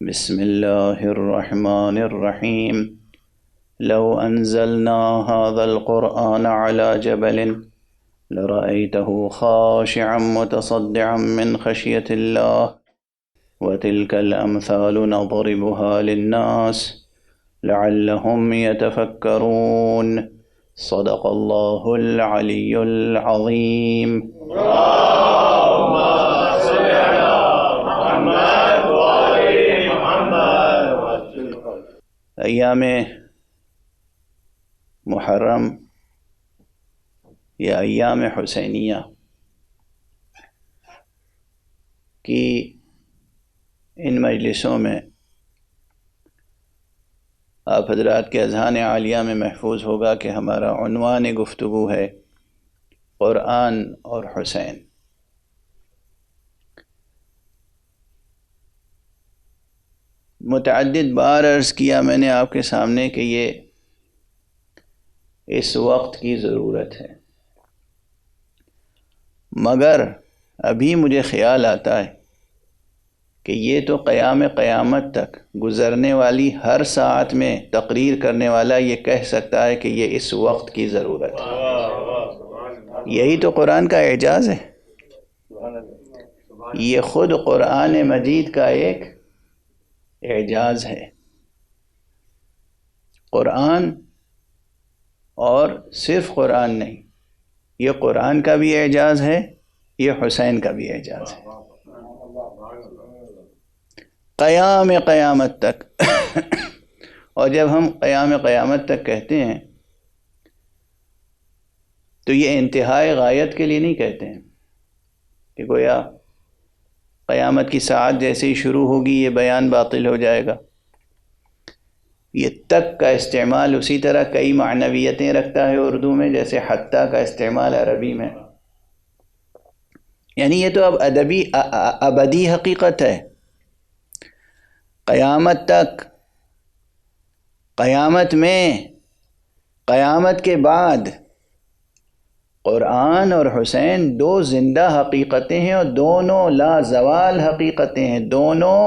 بسم الله الرحمن الرحيم. لو أنزلنا هذا القرآن على جبل لرأيته خاشعا متصدعا من خشية الله وتلك الأمثال نضربها للناس لعلهم يتفكرون. صدق الله العلي العظيم. ایام محرم یا ایام حسینیہ کی ان مجلسوں میں آپ حضرات کے اذہان عالیہ میں محفوظ ہوگا کہ ہمارا عنوان گفتگو ہے قرآن اور حسین. متعدد بار عرض کیا میں نے آپ کے سامنے کہ یہ اس وقت کی ضرورت ہے، مگر ابھی مجھے خیال آتا ہے کہ یہ تو قیامت تک گزرنے والی ہر ساعت میں تقریر کرنے والا یہ کہہ سکتا ہے کہ یہ اس وقت کی ضرورت ہے. یہی تو قرآن کا اعجاز ہے. یہ خود قرآن مجید کا ایک اعجاز ہے. قرآن، اور صرف قرآن نہیں، یہ قرآن کا بھی اعجاز ہے، یہ حسین کا بھی اعجاز ہے. قیامت تک اور جب ہم قیامت تک کہتے ہیں تو یہ انتہائی غایت کے لیے نہیں کہتے ہیں کہ گویا قیامت کی ساعت جیسے ہی شروع ہوگی یہ بیان باطل ہو جائے گا. یہ تک کا استعمال اسی طرح کئی معنویتیں رکھتا ہے اردو میں جیسے حتیٰ کا استعمال عربی میں. یعنی یہ تو اب ابدی حقیقت ہے. قیامت تک، قیامت میں، قیامت کے بعد قرآن اور حسین دو زندہ حقیقتیں ہیں، اور دونوں لا زوال حقیقتیں ہیں، دونوں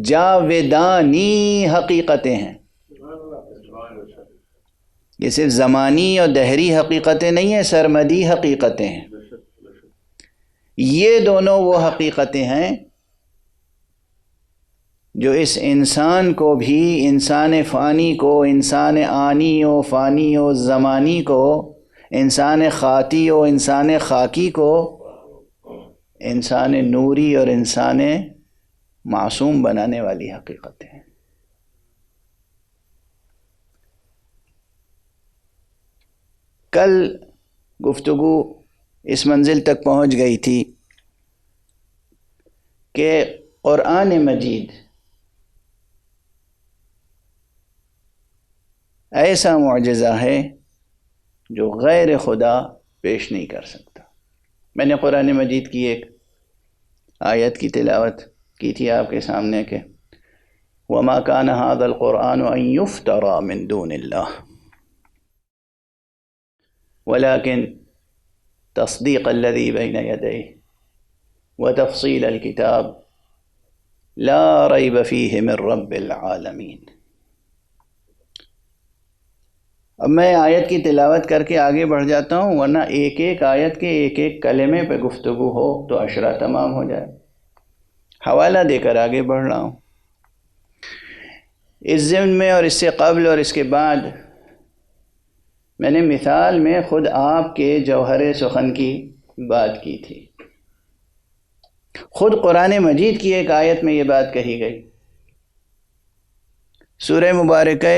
جاودانی حقیقتیں ہیں. یہ صرف زمانی اور دہری حقیقتیں نہیں ہیں، سرمدی حقیقتیں ہیں. یہ دونوں وہ حقیقتیں ہیں جو اس انسان کو بھی، انسان فانی کو، انسان آنی و فانی و زمانی کو، انسان خاطی و انسان خاکی کو، انسان نوری اور انسان معصوم بنانے والی حقیقتیں ہیں. کل گفتگو اس منزل تک پہنچ گئی تھی کہ قرآن مجید ایسا معجزہ ہے جو غیر خدا پیش نہیں کر سکتا. میں نے قرآن مجید کی ایک آیت کی تلاوت کی تھی آپ کے سامنے کہ وَمَا كَانَ هَذَا الْقُرْآنُ أَن يُفْتَرَى مِن دُونِ اللَّهِ وَلَكِن تَصْدِيقَ الَّذِي بَيْنَ يَدَيْهِ وَتَفْصِيلَ الْكِتَابِ لَا رَيْبَ فِيهِ مِن رَبِّ الْعَالَمِينَ. اب میں آیت کی تلاوت کر کے آگے بڑھ جاتا ہوں، ورنہ ایک ایک آیت کے ایک ایک کلمے پہ گفتگو ہو تو عشرہ تمام ہو جائے. حوالہ دے کر آگے بڑھ رہا ہوں. اس ضمن میں اور اس سے قبل اور اس کے بعد میں نے مثال میں خود آپ کے جوہر سخن کی بات کی تھی. خود قرآن مجید کی ایک آیت میں یہ بات کہی گئی. سورہ مبارکہ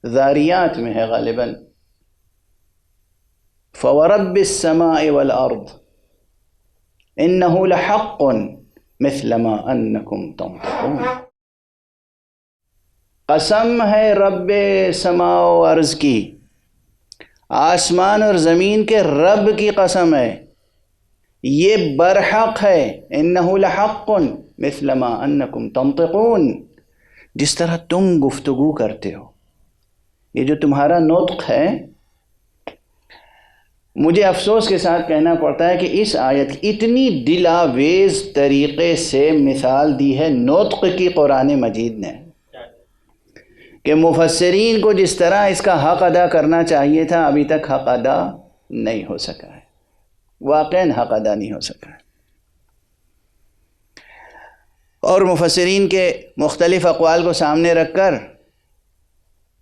ذاریات میں ہے غالباً، فَوَرَبِّ السَّمَاءِ وَالْأَرْضِ إِنَّهُ لَحَقٌّ مِثْلَ مَا أَنَّكُمْ تَنطِقُونَ. قسم ہے رب سما و ارض کی، آسمان اور زمین کے رب کی قسم ہے، یہ برحق ہے. إِنَّهُ لَحَقٌّ مِثْلَ مَا أَنَّكُمْ تَنطِقُونَ. جس طرح تم گفتگو کرتے ہو، یہ جو تمہارا نطق ہے مجھے افسوس کے ساتھ کہنا پڑتا ہے کہ اس آیت کی اتنی دل آویز طریقے سے مثال دی ہے نطق کی قرآن مجید نے کہ مفسرین کو جس طرح اس کا حق ادا کرنا چاہیے تھا ابھی تک حق ادا نہیں ہو سکا ہے، واقعاً حق ادا نہیں ہو سکا ہے۔ اور مفسرین کے مختلف اقوال کو سامنے رکھ کر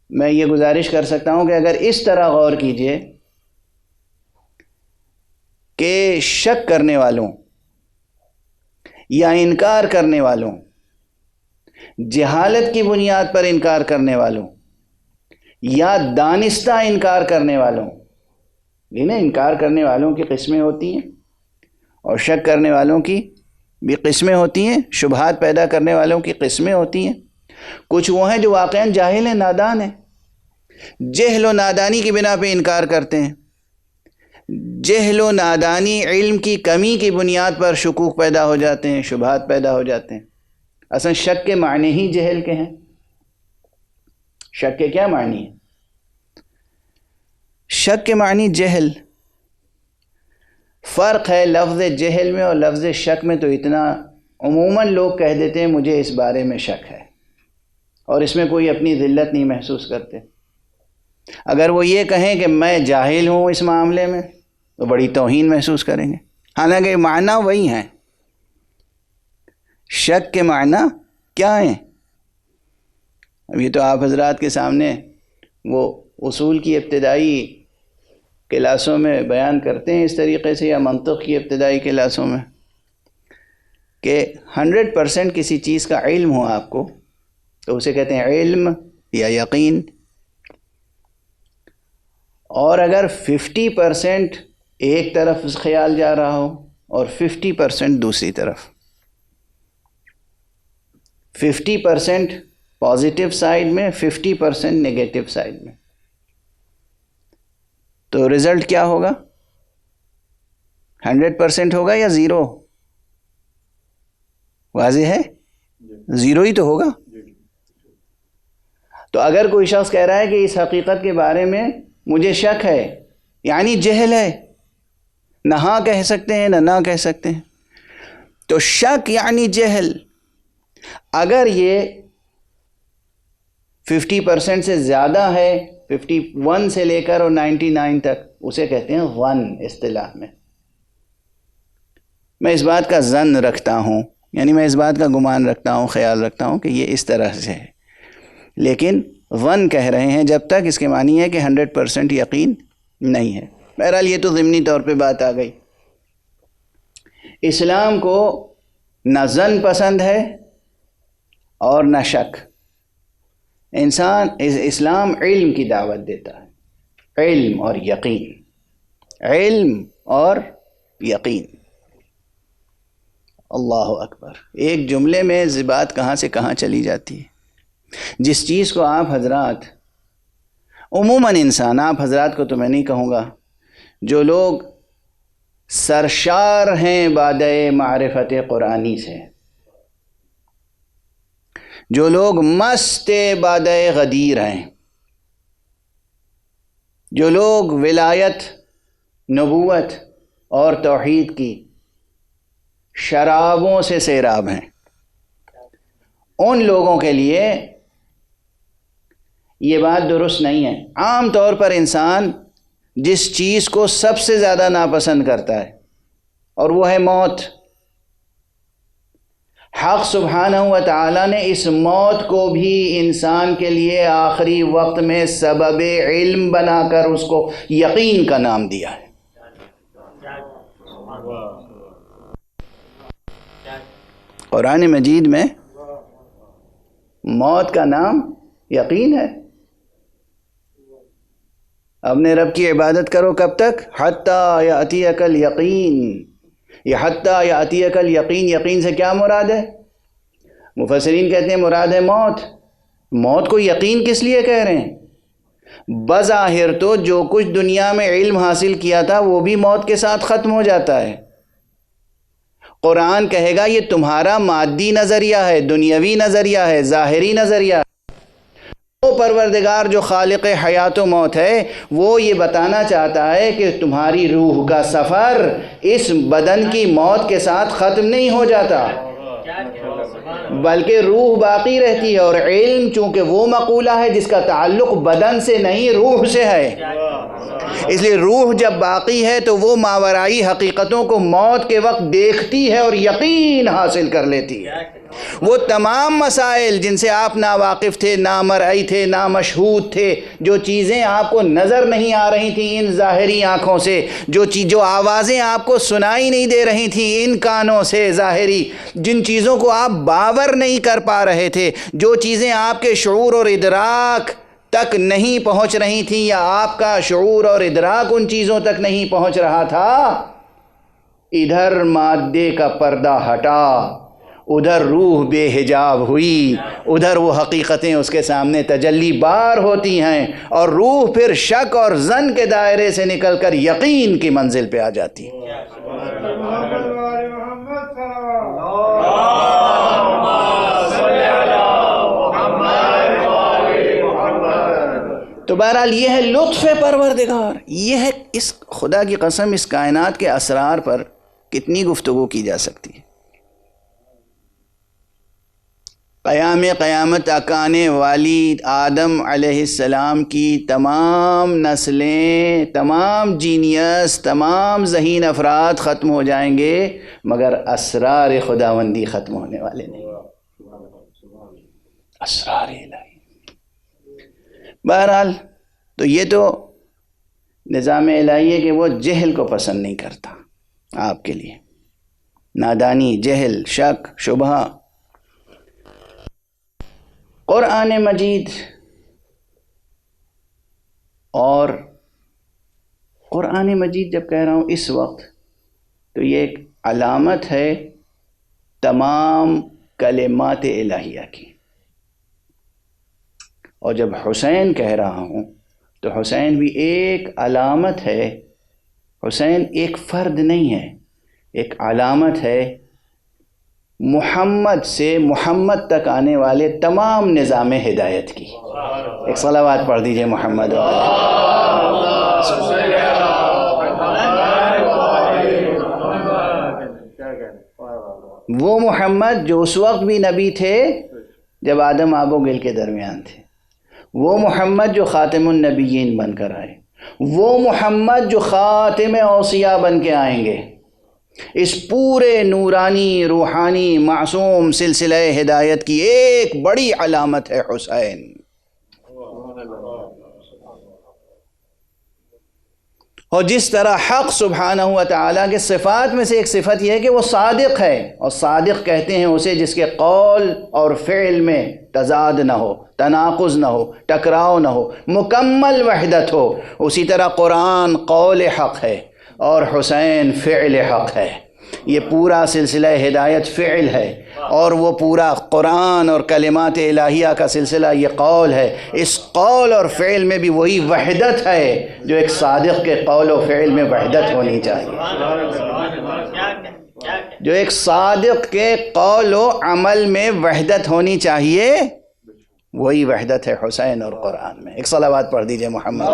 میں یہ گزارش کر سکتا ہوں کہ اگر اس طرح غور کیجئے کہ شک کرنے والوں یا انکار کرنے والوں، جہالت کی بنیاد پر انکار کرنے والوں یا دانستہ انکار کرنے والوں، انکار کرنے والوں کی قسمیں ہوتی ہیں اور شک کرنے والوں کی بھی قسمیں ہوتی ہیں، شبہات پیدا کرنے والوں کی قسمیں ہوتی ہیں۔ کچھ وہ ہیں جو واقعاً جاہل ہیں، نادان ہیں، جہل و نادانی کی بنا پہ انکار کرتے ہیں۔ جہل و نادانی، علم کی کمی کی بنیاد پر شکوک پیدا ہو جاتے ہیں، شبہات پیدا ہو جاتے ہیں۔ اصلا شک کے معنی ہی جہل کے ہیں۔ شک کے کیا معنی ہے؟ شک کے معنی جہل۔ فرق ہے لفظ جہل میں اور لفظ شک میں تو اتنا، عموماً لوگ کہہ دیتے ہیں مجھے اس بارے میں شک ہے، اور اس میں کوئی اپنی ذلت نہیں محسوس کرتے۔ اگر وہ یہ کہیں کہ میں جاہل ہوں اس معاملے میں تو بڑی توہین محسوس کریں گے، حالانکہ معنی وہی ہیں۔ شک کے معنی کیا ہیں؟ اب یہ تو آپ حضرات کے سامنے وہ اصول کی ابتدائی کلاسوں میں بیان کرتے ہیں اس طریقے سے، یا منطق کی ابتدائی کلاسوں میں، کہ 100% کسی چیز کا علم ہو آپ کو تو اسے کہتے ہیں علم یا یقین، اور اگر 50% ایک طرف خیال جا رہا ہو اور 50% دوسری طرف، 50% پازیٹیو سائڈ میں، 50% نیگیٹو سائڈ میں، تو رزلٹ کیا ہوگا؟ 100% ہوگا یا زیرو؟ واضح ہے، زیرو ہی تو ہوگا۔ تو اگر کوئی شخص کہہ رہا ہے کہ اس حقیقت کے بارے میں مجھے شک ہے، یعنی جہل ہے، نہ ہاں کہہ سکتے ہیں نہ کہہ سکتے ہیں، تو شک یعنی جہل۔ اگر یہ 50% سے زیادہ ہے، 51 سے لے کر اور 99 تک، اسے کہتے ہیں ظن اصطلاح میں۔ میں اس بات کا ظن رکھتا ہوں، یعنی میں اس بات کا گمان رکھتا ہوں، خیال رکھتا ہوں کہ یہ اس طرح سے ہے، لیکن ظن کہہ رہے ہیں جب تک اس کے معنی ہے کہ 100% یقین نہیں ہے۔ بہرحال یہ تو ضمنی طور پہ بات آ گئی۔ اسلام کو نہ ظن پسند ہے اور نہ شک۔ اسلام علم کی دعوت دیتا ہے، علم اور یقین، علم اور یقین۔ اللہ اکبر، ایک جملے میں بات کہاں سے کہاں چلی جاتی ہے۔ جس چیز کو آپ حضرات، عموماً انسان، آپ حضرات کو تو میں نہیں کہوں گا، جو لوگ سرشار ہیں بادئ معرفت قرآنی سے، جو لوگ مست بادئ غدیر ہیں، جو لوگ ولایت، نبوت اور توحید کی شرابوں سے سیراب ہیں، ان لوگوں کے لیے یہ بات درست نہیں ہے۔ عام طور پر انسان جس چیز کو سب سے زیادہ ناپسند کرتا ہے اور وہ ہے موت، حق سبحانہ و تعالیٰ نے اس موت کو بھی انسان کے لیے آخری وقت میں سبب علم بنا کر اس کو یقین کا نام دیا ہے۔ قرآن مجید میں موت کا نام یقین ہے۔ اپنے رب کی عبادت کرو کب تک؟ حتیٰ یأتیک الیقین۔ یہ حتیٰ یأتیک الیقین، یقین سے کیا مراد ہے؟ مفسرین کہتے ہیں مراد ہے موت۔ موت کو یقین کس لیے کہہ رہے ہیں؟ بظاہر تو جو کچھ دنیا میں علم حاصل کیا تھا وہ بھی موت کے ساتھ ختم ہو جاتا ہے۔ قرآن کہے گا یہ تمہارا مادی نظریہ ہے، دنیاوی نظریہ ہے، ظاہری نظریہ ہے۔ وہ پروردگار جو خالق حیات و موت ہے وہ یہ بتانا چاہتا ہے کہ تمہاری روح کا سفر اس بدن کی موت کے ساتھ ختم نہیں ہو جاتا، بلکہ روح باقی رہتی ہے، اور علم چونکہ وہ مقولہ ہے جس کا تعلق بدن سے نہیں روح سے ہے، اس لیے روح جب باقی ہے تو وہ ماورائی حقیقتوں کو موت کے وقت دیکھتی ہے اور یقین حاصل کر لیتی ہے۔ وہ تمام مسائل جن سے آپ ناواقف تھے، نامرئی تھے، نامشہود تھے، جو چیزیں آپ کو نظر نہیں آ رہی تھیں ان ظاہری آنکھوں سے، جو آوازیں آپ کو سنائی نہیں دے رہی تھیں ان کانوں سے ظاہری، جن چیزوں کو آپ باور نہیں کر پا رہے تھے، جو چیزیں آپ کے شعور اور ادراک تک نہیں پہنچ رہی تھیں یا آپ کا شعور اور ادراک ان چیزوں تک نہیں پہنچ رہا تھا، ادھر مادے کا پردہ ہٹا، ادھر روح بے حجاب ہوئی، ادھر وہ حقیقتیں اس کے سامنے تجلی بار ہوتی ہیں، اور روح پھر شک اور ظن کے دائرے سے نکل کر یقین کی منزل پہ آ جاتی ہے۔ تو بہرحال یہ ہے لطف پروردگار، یہ ہے اس خدا کی قسم اس کائنات کے اسرار پر کتنی گفتگو کی جا سکتی ہے۔ قیامت تک آنے والی آدم علیہ السلام کی تمام نسلیں، تمام جینیس، تمام ذہین افراد ختم ہو جائیں گے، مگر اسرار خداوندی ختم ہونے والے نہیں، اسرار الہی۔ بہرحال تو یہ تو نظام الہی ہے کہ وہ جہل کو پسند نہیں کرتا آپ کے لیے، نادانی، جہل، شک، شبہ۔ قرآن مجید اور قرآن مجید جب کہہ رہا ہوں اس وقت تو یہ ایک علامت ہے تمام کلمات الہیہ کی، اور جب حسین کہہ رہا ہوں تو حسین بھی ایک علامت ہے، حسین ایک فرد نہیں ہے، ایک علامت ہے محمد سے محمد تک آنے والے تمام نظام ہدایت کی۔ ایک صلوات پڑھ دیجئے محمد وہ محمد جو اس وقت بھی نبی تھے جب آدم آب و گل کے درمیان تھے، وہ محمد جو خاتم النبیین بن کر آئے، وہ محمد جو خاتم اوصیاء بن کے آئیں گے، اس پورے نورانی روحانی معصوم سلسلہ ہدایت کی ایک بڑی علامت ہے حسین۔ اور جس طرح حق سبحانہ و تعالیٰ کے صفات میں سے ایک صفت یہ ہے کہ وہ صادق ہے، اور صادق کہتے ہیں اسے جس کے قول اور فعل میں تضاد نہ ہو، تناقض نہ ہو، ٹکراؤ نہ ہو، مکمل وحدت ہو۔ اسی طرح قرآن قول حق ہے اور حسین فعل حق ہے، یہ پورا سلسلہ ہدایت فعل ہے، اور وہ پورا قرآن اور کلمات الہیہ کا سلسلہ یہ قول ہے۔ اس قول اور فعل میں بھی وہی وحدت ہے جو ایک صادق کے قول و فعل میں وحدت ہونی چاہیے، جو ایک صادق کے قول و عمل میں وحدت ہونی چاہیے، وہی وحدت ہے حسین اور قرآن میں۔ ایک صلوات پڑھ دیجئے محمد۔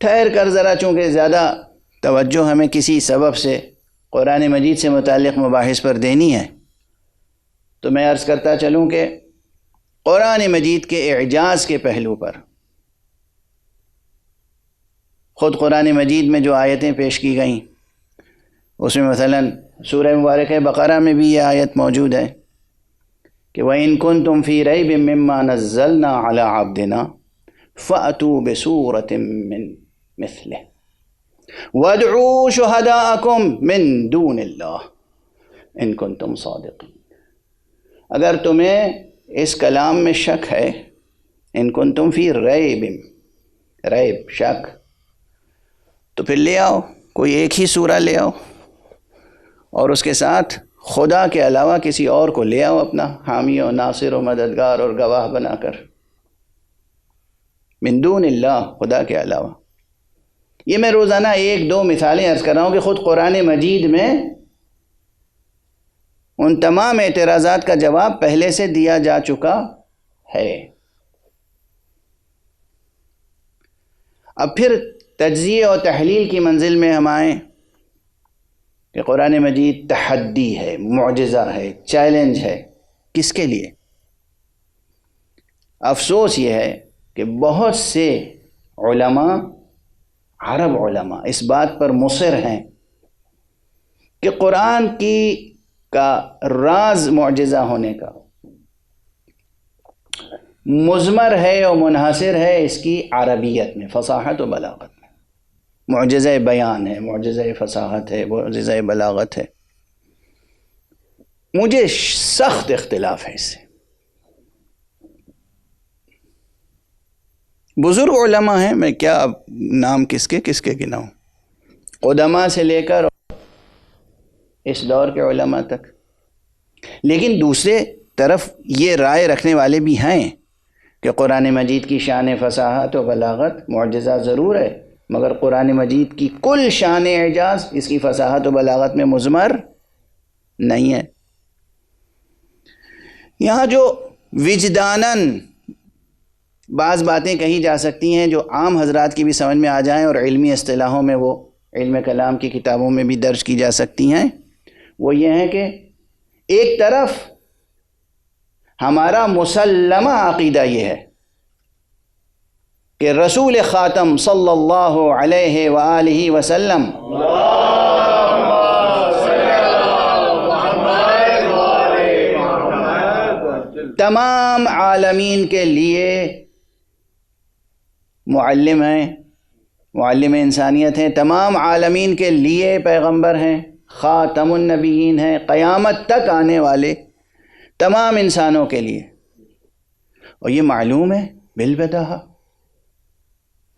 ٹھہر کر ذرا، چونکہ زیادہ توجہ ہمیں کسی سبب سے قرآن مجید سے متعلق مباحث پر دینی ہے، تو میں عرض کرتا چلوں کہ قرآن مجید کے اعجاز کے پہلو پر خود قرآن مجید میں جو آیتیں پیش کی گئیں اس میں مثلاً سورہ مبارکہ بقرہ میں بھی یہ آیت موجود ہے کہ وَإِن كُنتُمْ فِي رَيْبٍ مِّمَّا نَزَّلْنَا عَلَىٰ عَبْدِنَا فَأْتُوا بِسُورَةٍ مِّن مِثْلِهِ وَادْعُوا شُهَدَاءَكُم مِّن دُونِ اللَّهِ إِن كُنتُمْ صَادِقِينَ۔ اگر تمہیں اس کلام میں شک ہے، ان کنتم فی ریب، ریب شک، تو پھر لے آؤ کوئی ایک ہی سورہ لے آؤ، اور اس کے ساتھ خدا کے علاوہ کسی اور کو لے آؤ اپنا حامی و ناصر و مددگار اور گواہ بنا کر، من دون اللہ، خدا کے علاوہ۔ یہ میں روزانہ ایک دو مثالیں عرض کر رہا ہوں کہ خود قرآن مجید میں ان تمام اعتراضات کا جواب پہلے سے دیا جا چکا ہے۔ اب پھر تجزیے اور تحلیل کی منزل میں ہم آئیں کہ قرآن مجید تحدی ہے، معجزہ ہے، چیلنج ہے، کس کے لیے؟ افسوس یہ ہے کہ بہت سے علماء، عرب علماء اس بات پر مصر ہیں کہ قرآن کا راز معجزہ ہونے کا مضمر ہے اور منحصر ہے اس کی عربیت میں، فصاحت و بلاغت میں۔ معجزہ بیان ہے، معجزہ فصاحت ہے، معجزہ بلاغت ہے۔ مجھے سخت اختلاف ہے اس سے۔ بزرگ علماء ہیں، میں کیا اب نام کس کے گناؤں، قدماء سے لے کر اس دور کے علماء تک، لیکن دوسرے طرف یہ رائے رکھنے والے بھی ہیں کہ قرآن مجید کی شان فصاحت و بلاغت معجزہ ضرور ہے، مگر قرآن مجید کی کل شان اعجاز اس کی فصاحت و بلاغت میں مضمر نہیں ہے۔ یہاں جو وجداناً بعض باتیں کہی جا سکتی ہیں جو عام حضرات کی بھی سمجھ میں آ جائیں اور علمی اصطلاحوں میں وہ علم کلام کی کتابوں میں بھی درج کی جا سکتی ہیں، وہ یہ ہیں کہ ایک طرف ہمارا مسلمہ عقیدہ یہ ہے کہ رسول خاتم صلی اللہ علیہ وآلہ وسلم تمام عالمین کے لیے معلم ہیں، معلم انسانیت ہیں، تمام عالمین کے لیے پیغمبر ہیں، خاتم النبیین ہیں، قیامت تک آنے والے تمام انسانوں کے لیے۔ اور یہ معلوم ہے بالبداہہ،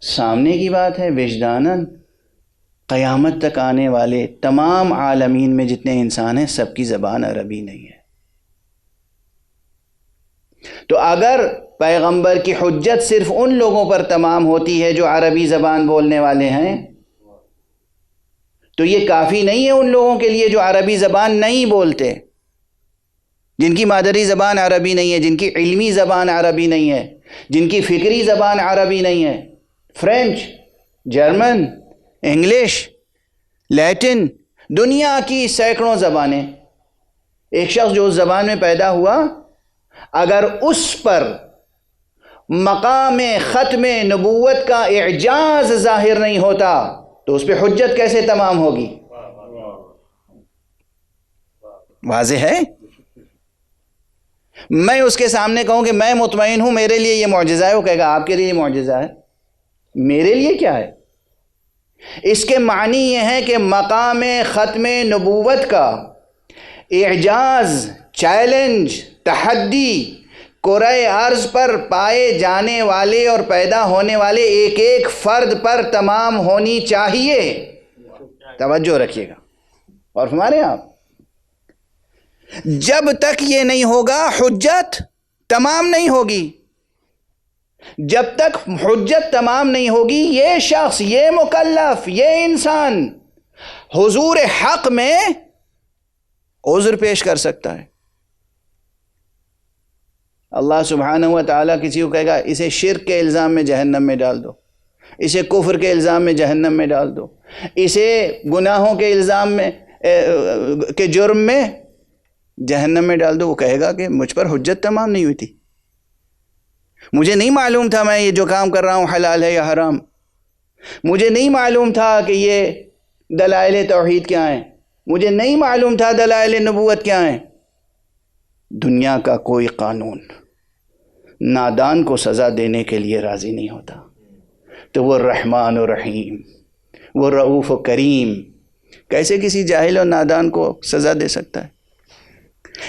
سامنے کی بات ہے، وجداناً قیامت تک آنے والے تمام عالمین میں جتنے انسان ہیں سب کی زبان عربی نہیں ہے۔ تو اگر پیغمبر کی حجت صرف ان لوگوں پر تمام ہوتی ہے جو عربی زبان بولنے والے ہیں، تو یہ کافی نہیں ہے ان لوگوں کے لیے جو عربی زبان نہیں بولتے، جن کی مادری زبان عربی نہیں ہے، جن کی علمی زبان عربی نہیں ہے، جن کی فکری زبان عربی نہیں ہے۔ فرینچ، جرمن، انگلش، لیٹن، دنیا کی سینکڑوں زبانیں، ایک شخص جو اس زبان میں پیدا ہوا اگر اس پر مقام ختم نبوت کا اعجاز ظاہر نہیں ہوتا تو اس پہ حجت کیسے تمام ہوگی؟ واضح ہے۔ میں اس کے سامنے کہوں کہ میں مطمئن ہوں میرے لیے یہ معجزہ ہے، وہ کہے گا آپ کے لیے یہ معجزہ ہے، میرے لیے کیا ہے؟ اس کے معنی یہ ہے کہ مقام ختم نبوت کا اعجاز، چیلنج، تحدی کرۂ ارض پر پائے جانے والے اور پیدا ہونے والے ایک ایک فرد پر تمام ہونی چاہیے۔ توجہ رکھیے گا اور ہمارے آپ جب تک یہ نہیں ہوگا حجت تمام نہیں ہوگی۔ جب تک حجت تمام نہیں ہوگی یہ شخص، یہ مکلف، یہ انسان حضور حق میں عذر پیش کر سکتا ہے۔ اللہ سبحانہ و تعالیٰ کسی کو کہے گا اسے شرک کے الزام میں جہنم میں ڈال دو، اسے کفر کے الزام میں جہنم میں ڈال دو، اسے گناہوں کے الزام میں کے جرم میں جہنم میں ڈال دو، وہ کہے گا کہ مجھ پر حجت تمام نہیں ہوئی تھی، مجھے نہیں معلوم تھا میں یہ جو کام کر رہا ہوں حلال ہے یا حرام، مجھے نہیں معلوم تھا کہ یہ دلائل توحید کیا ہیں، مجھے نہیں معلوم تھا دلائل نبوت کیا ہیں۔ دنیا کا کوئی قانون نادان کو سزا دینے کے لیے راضی نہیں ہوتا، تو وہ رحمان و رحیم، وہ رؤوف و کریم کیسے کسی جاہل اور نادان کو سزا دے سکتا ہے؟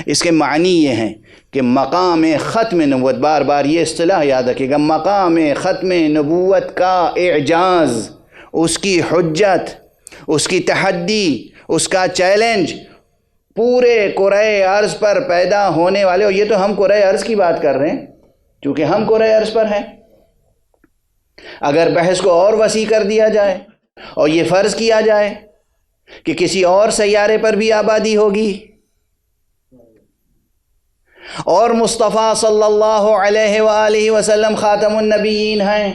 اس کے معنی یہ ہیں کہ مقام ختم نبوت، بار بار یہ اصطلاح یاد رکھیے گا، مقام ختم نبوت کا اعجاز، اس کی حجت، اس کی تحدی، اس کا چیلنج پورے کرۂ ارض پر پیدا ہونے والے، اور یہ تو ہم کرۂ ارض کی بات کر رہے ہیں چونکہ ہم کرۂ ارض پر ہیں۔ اگر بحث کو اور وسیع کر دیا جائے اور یہ فرض کیا جائے کہ کسی اور سیارے پر بھی آبادی ہوگی، اور مصطفیٰ صلی اللہ علیہ وآلہ وسلم خاتم النبیین ہیں،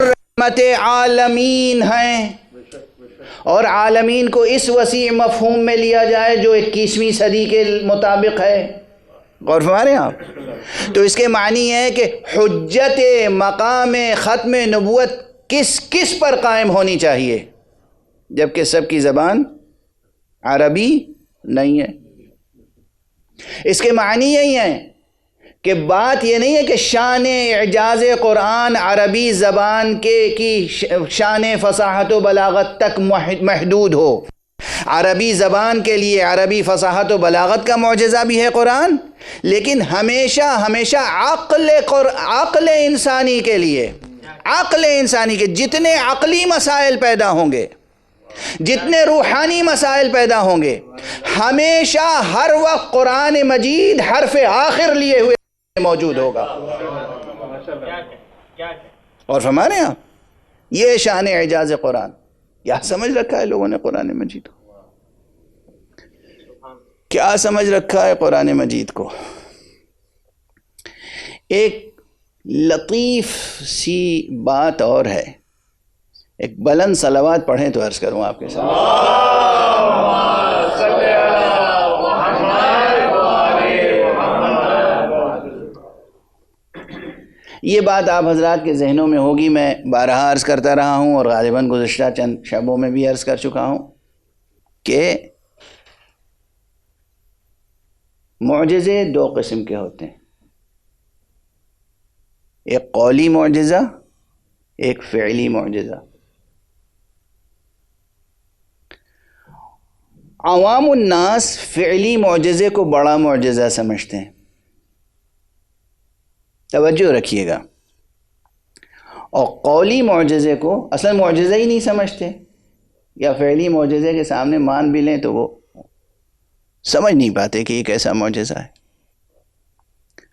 رحمت عالمین ہیں، اور عالمین کو اس وسیع مفہوم میں لیا جائے جو 21ویں صدی کے مطابق ہے۔ غور فرما رہے ہیں آپ؟ تو اس کے معنی ہے کہ حجت مقام ختم نبوت کس کس پر قائم ہونی چاہیے، جبکہ سب کی زبان عربی نہیں ہے۔ اس کے معنی یہی ہیں کہ بات یہ نہیں ہے کہ شان اعجاز قرآن عربی زبان کی شان فصاحت و بلاغت تک محدود ہو۔ عربی زبان کے لیے عربی فصاحت و بلاغت کا معجزہ بھی ہے قرآن، لیکن ہمیشہ ہمیشہ عقل انسانی کے لیے، عقل انسانی کے جتنے عقلی مسائل پیدا ہوں گے، جتنے روحانی مسائل پیدا ہوں گے، ہمیشہ ہر وقت قرآن مجید حرف آخر لیے ہوئے موجود ہوگا۔ اور فرما رہے ہیں آپ، یہ شان اعجاز قرآن، کیا سمجھ رکھا ہے لوگوں نے قرآن مجید کو؟ کیا سمجھ رکھا ہے قرآن مجید کو؟ ایک لطیف سی بات اور ہے، ایک بلند صلوات پڑھیں تو عرض کروں آپ کے ساتھ۔ یہ بات آپ حضرات کے ذہنوں میں ہوگی، میں بارہا عرض کرتا رہا ہوں اور غالباً گزشتہ چند شبوں میں بھی عرض کر چکا ہوں کہ معجزے دو قسم کے ہوتے ہیں، ایک قولی معجزہ، ایک فعلی معجزہ۔ عوام الناس فعلی معجزے کو بڑا معجزہ سمجھتے ہیں، توجہ رکھیے گا، اور قولی معجزے کو اصلا معجزہ ہی نہیں سمجھتے، یا فعلی معجزے کے سامنے مان بھی لیں تو وہ سمجھ نہیں پاتے کہ یہ کیسا معجزہ ہے۔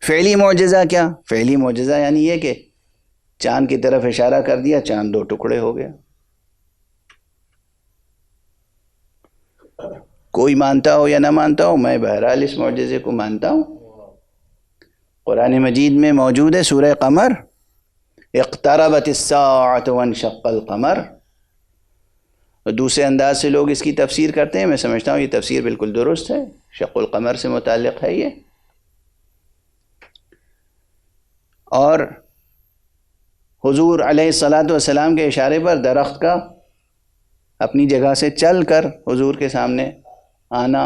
فعلی معجزہ کیا؟ فعلی معجزہ یعنی یہ کہ چاند کی طرف اشارہ کر دیا، چاند دو ٹکڑے ہو گیا۔ کوئی مانتا ہو یا نہ مانتا ہو، میں بہرحال اس معجزے کو مانتا ہوں۔ قرآن مجید میں موجود ہے سورہ قمر، اقتربت الساعۃ وانشق القمر۔ دوسرے انداز سے لوگ اس کی تفسیر کرتے ہیں، میں سمجھتا ہوں یہ تفسیر بالکل درست ہے، شق القمر سے متعلق ہے یہ۔ اور حضور علیہ الصلاۃ والسلام کے اشارے پر درخت کا اپنی جگہ سے چل کر حضور کے سامنے آنا،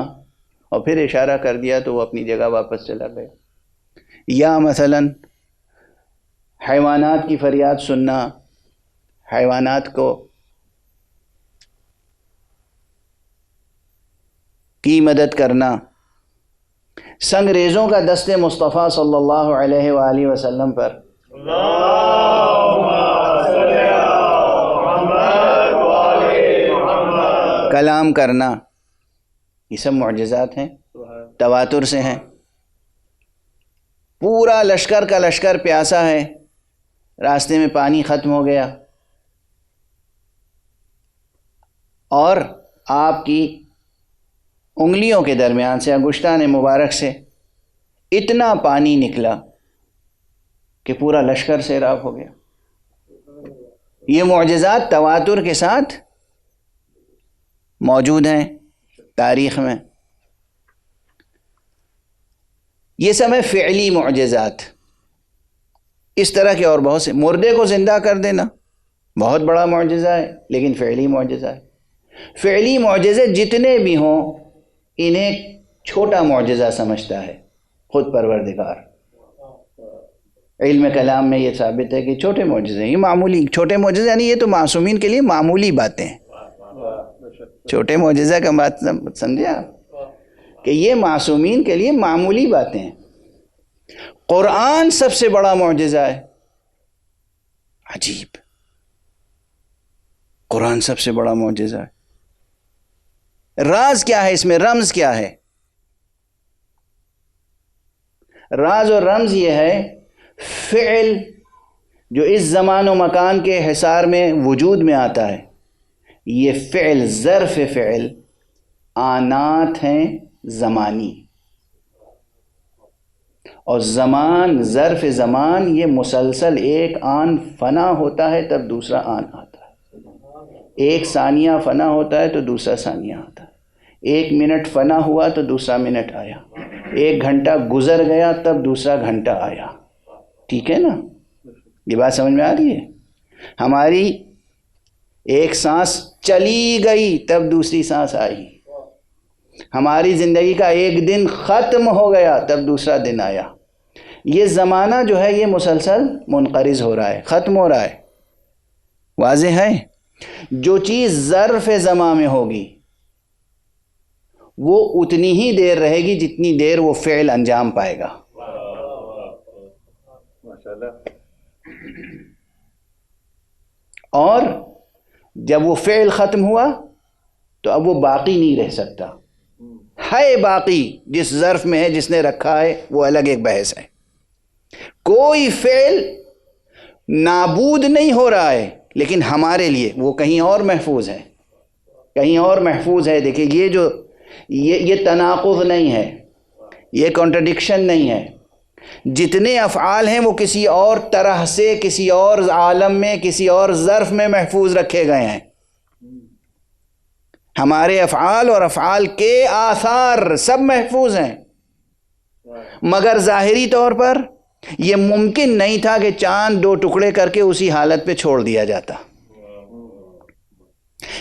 اور پھر اشارہ کر دیا تو وہ اپنی جگہ واپس چلا گیا۔ یا مثلا حیوانات کی فریاد سننا، حیوانات کو کی مدد کرنا، سنگریزوں کا دست مصطفیٰ صلی اللہ علیہ وآلہ وسلم پر کلام کرنا، یہ سب معجزات ہیں، تواتر سے ہیں۔ پورا لشکر کا لشکر پیاسا ہے، راستے میں پانی ختم ہو گیا، اور آپ کی انگلیوں کے درمیان سے، انگشتان مبارک سے اتنا پانی نکلا کہ پورا لشکر سیراب ہو گیا۔ یہ معجزات تواتر کے ساتھ موجود ہیں تاریخ میں۔ یہ سب ہے فعلی معجزات۔ اس طرح کے اور بہت سے، مردے کو زندہ کر دینا بہت بڑا معجزہ ہے، لیکن فعلی معجزہ ہے۔ فعلی معجزے جتنے بھی ہوں انہیں چھوٹا معجزہ سمجھتا ہے خود پروردگار۔ علم کلام میں یہ ثابت ہے کہ چھوٹے معجزے ہیں، یہ معمولی چھوٹے معجزے، یعنی یہ تو معصومین کے لیے معمولی باتیں ہیں۔ چھوٹے معجزہ کا بات سمجھے آپ کہ یہ معصومین کے لیے معمولی باتیں ہیں۔ قرآن سب سے بڑا معجزہ ہے۔ عجیب، قرآن سب سے بڑا معجزہ ہے۔ راز کیا ہے اس میں؟ رمز کیا ہے؟ راز اور رمز یہ ہے، فعل جو اس زمان و مکان کے حصار میں وجود میں آتا ہے، یہ فعل ظرف فعل آنات ہیں زمانی، اور زمان ظرف زمان یہ مسلسل ایک آن فنا ہوتا ہے تب دوسرا آن آتا ہے، ایک ثانیہ فنا ہوتا ہے تو دوسرا ثانیہ آتا ہے، ایک منٹ فنا ہوا تو دوسرا منٹ آیا، ایک گھنٹہ گزر گیا تب دوسرا گھنٹہ آیا. ٹھیک ہے نا؟ یہ بات سمجھ میں آ رہی ہے؟ ہماری ایک سانس چلی گئی تب دوسری سانس آئی، ہماری زندگی کا ایک دن ختم ہو گیا تب دوسرا دن آیا. یہ زمانہ جو ہے یہ مسلسل منقرض ہو رہا ہے، ختم ہو رہا ہے. واضح ہے؟ جو چیز ظرف زمان میں ہوگی وہ اتنی ہی دیر رہے گی جتنی دیر وہ فعل انجام پائے گا. اور جب وہ فعل ختم ہوا تو اب وہ باقی نہیں رہ سکتا. ہے باقی جس ظرف میں ہے، جس نے رکھا ہے، وہ الگ ایک بحث ہے. کوئی فعل نابود نہیں ہو رہا ہے، لیکن ہمارے لیے وہ کہیں اور محفوظ ہے، کہیں اور محفوظ ہے. دیکھیں یہ جو یہ تناقض نہیں ہے، یہ کانٹرڈکشن نہیں ہے. جتنے افعال ہیں وہ کسی اور طرح سے، کسی اور عالم میں، کسی اور ظرف میں محفوظ رکھے گئے ہیں. ہمارے افعال اور افعال کے آثار سب محفوظ ہیں، مگر ظاہری طور پر یہ ممکن نہیں تھا کہ چاند دو ٹکڑے کر کے اسی حالت پہ چھوڑ دیا جاتا.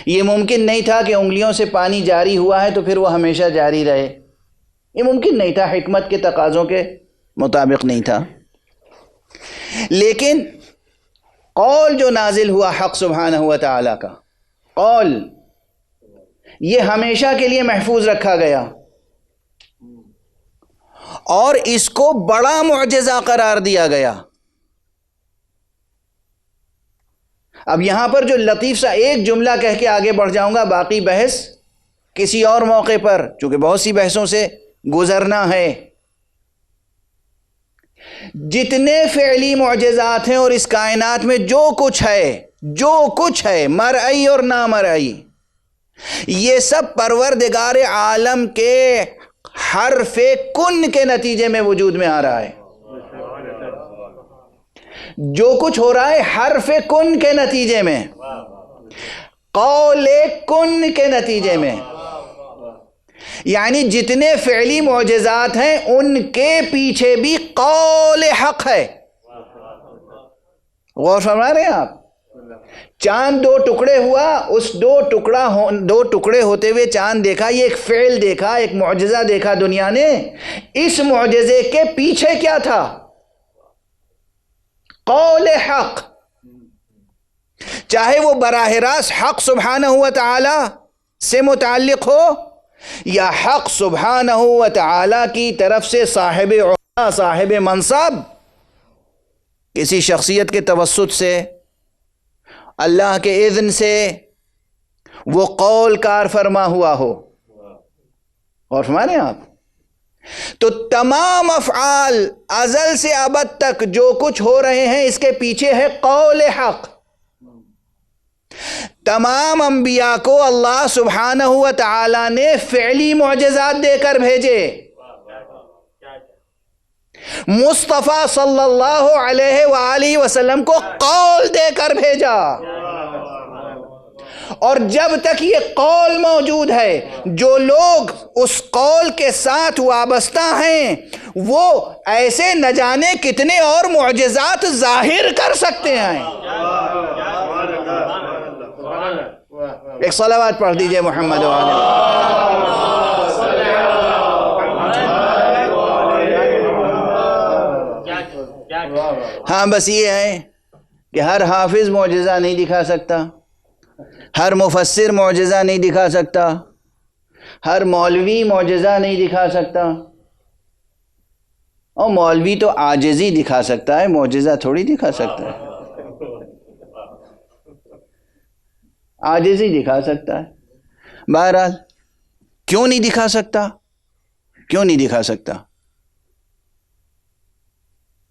یہ ممکن نہیں تھا کہ انگلیوں سے پانی جاری ہوا ہے تو پھر وہ ہمیشہ جاری رہے. یہ ممکن نہیں تھا، حکمت کے تقاضوں کے مطابق نہیں تھا. لیکن قول جو نازل ہوا حق سبحانہ و تعالی کا قول، یہ ہمیشہ کے لیے محفوظ رکھا گیا اور اس کو بڑا معجزہ قرار دیا گیا. اب یہاں پر جو لطیف سا ایک جملہ کہہ کے آگے بڑھ جاؤں گا، باقی بحث کسی اور موقع پر، چونکہ بہت سی بحثوں سے گزرنا ہے. جتنے فعلی معجزات ہیں اور اس کائنات میں جو کچھ ہے مرئی اور نامرئی، یہ سب پروردگار عالم کے حرف کن کے نتیجے میں وجود میں آ رہا ہے. جو کچھ ہو رہا ہے حرف کن کے نتیجے میں، قول کن کے نتیجے میں. یعنی جتنے فعلی معجزات ہیں ان کے پیچھے بھی قول حق ہے. غور فرما رہے ہیں آپ؟ چاند دو ٹکڑے ہوا، اس دو ٹکڑے ہوتے ہوئے چاند دیکھا، یہ ایک فعل دیکھا، ایک معجزہ دیکھا دنیا نے. اس معجزے کے پیچھے کیا تھا؟ قول حق. چاہے وہ براہ راست حق سبحانہ و تعالی سے متعلق ہو یا حق سبحانہ و تعالی کی طرف سے صاحب عہدہ، صاحب منصب، کسی شخصیت کے توسط سے، اللہ کے اذن سے وہ قول کار فرما ہوا ہو. اور فرما رہے ہیں آپ؟ تو تمام افعال ازل سے ابد تک جو کچھ ہو رہے ہیں اس کے پیچھے ہے قول حق. تمام انبیاء کو اللہ سبحانہ و تعالی نے فعلی معجزات دے کر بھیجے. مصطفیٰ صلی اللہ علیہ وآلہ وسلم کو قول دے کر بھیجا. اور جب تک یہ قول موجود ہے، جو لوگ اس قول کے ساتھ وابستہ ہیں وہ ایسے نہ جانے کتنے اور معجزات ظاہر کر سکتے ہیں. ایک صلوات پڑھ دیجئے محمد و آلہ. ہاں بس یہ ہے کہ ہر حافظ معجزہ نہیں دکھا سکتا، ہر مفسر معجزہ نہیں دکھا سکتا، ہر مولوی معجزہ نہیں دکھا سکتا. اور مولوی تو عاجزی دکھا سکتا ہے، معجزہ تھوڑی دکھا سکتا ہے. عاجزی دکھا سکتا ہے. بہرحال کیوں نہیں دکھا سکتا؟ کیوں نہیں دکھا سکتا؟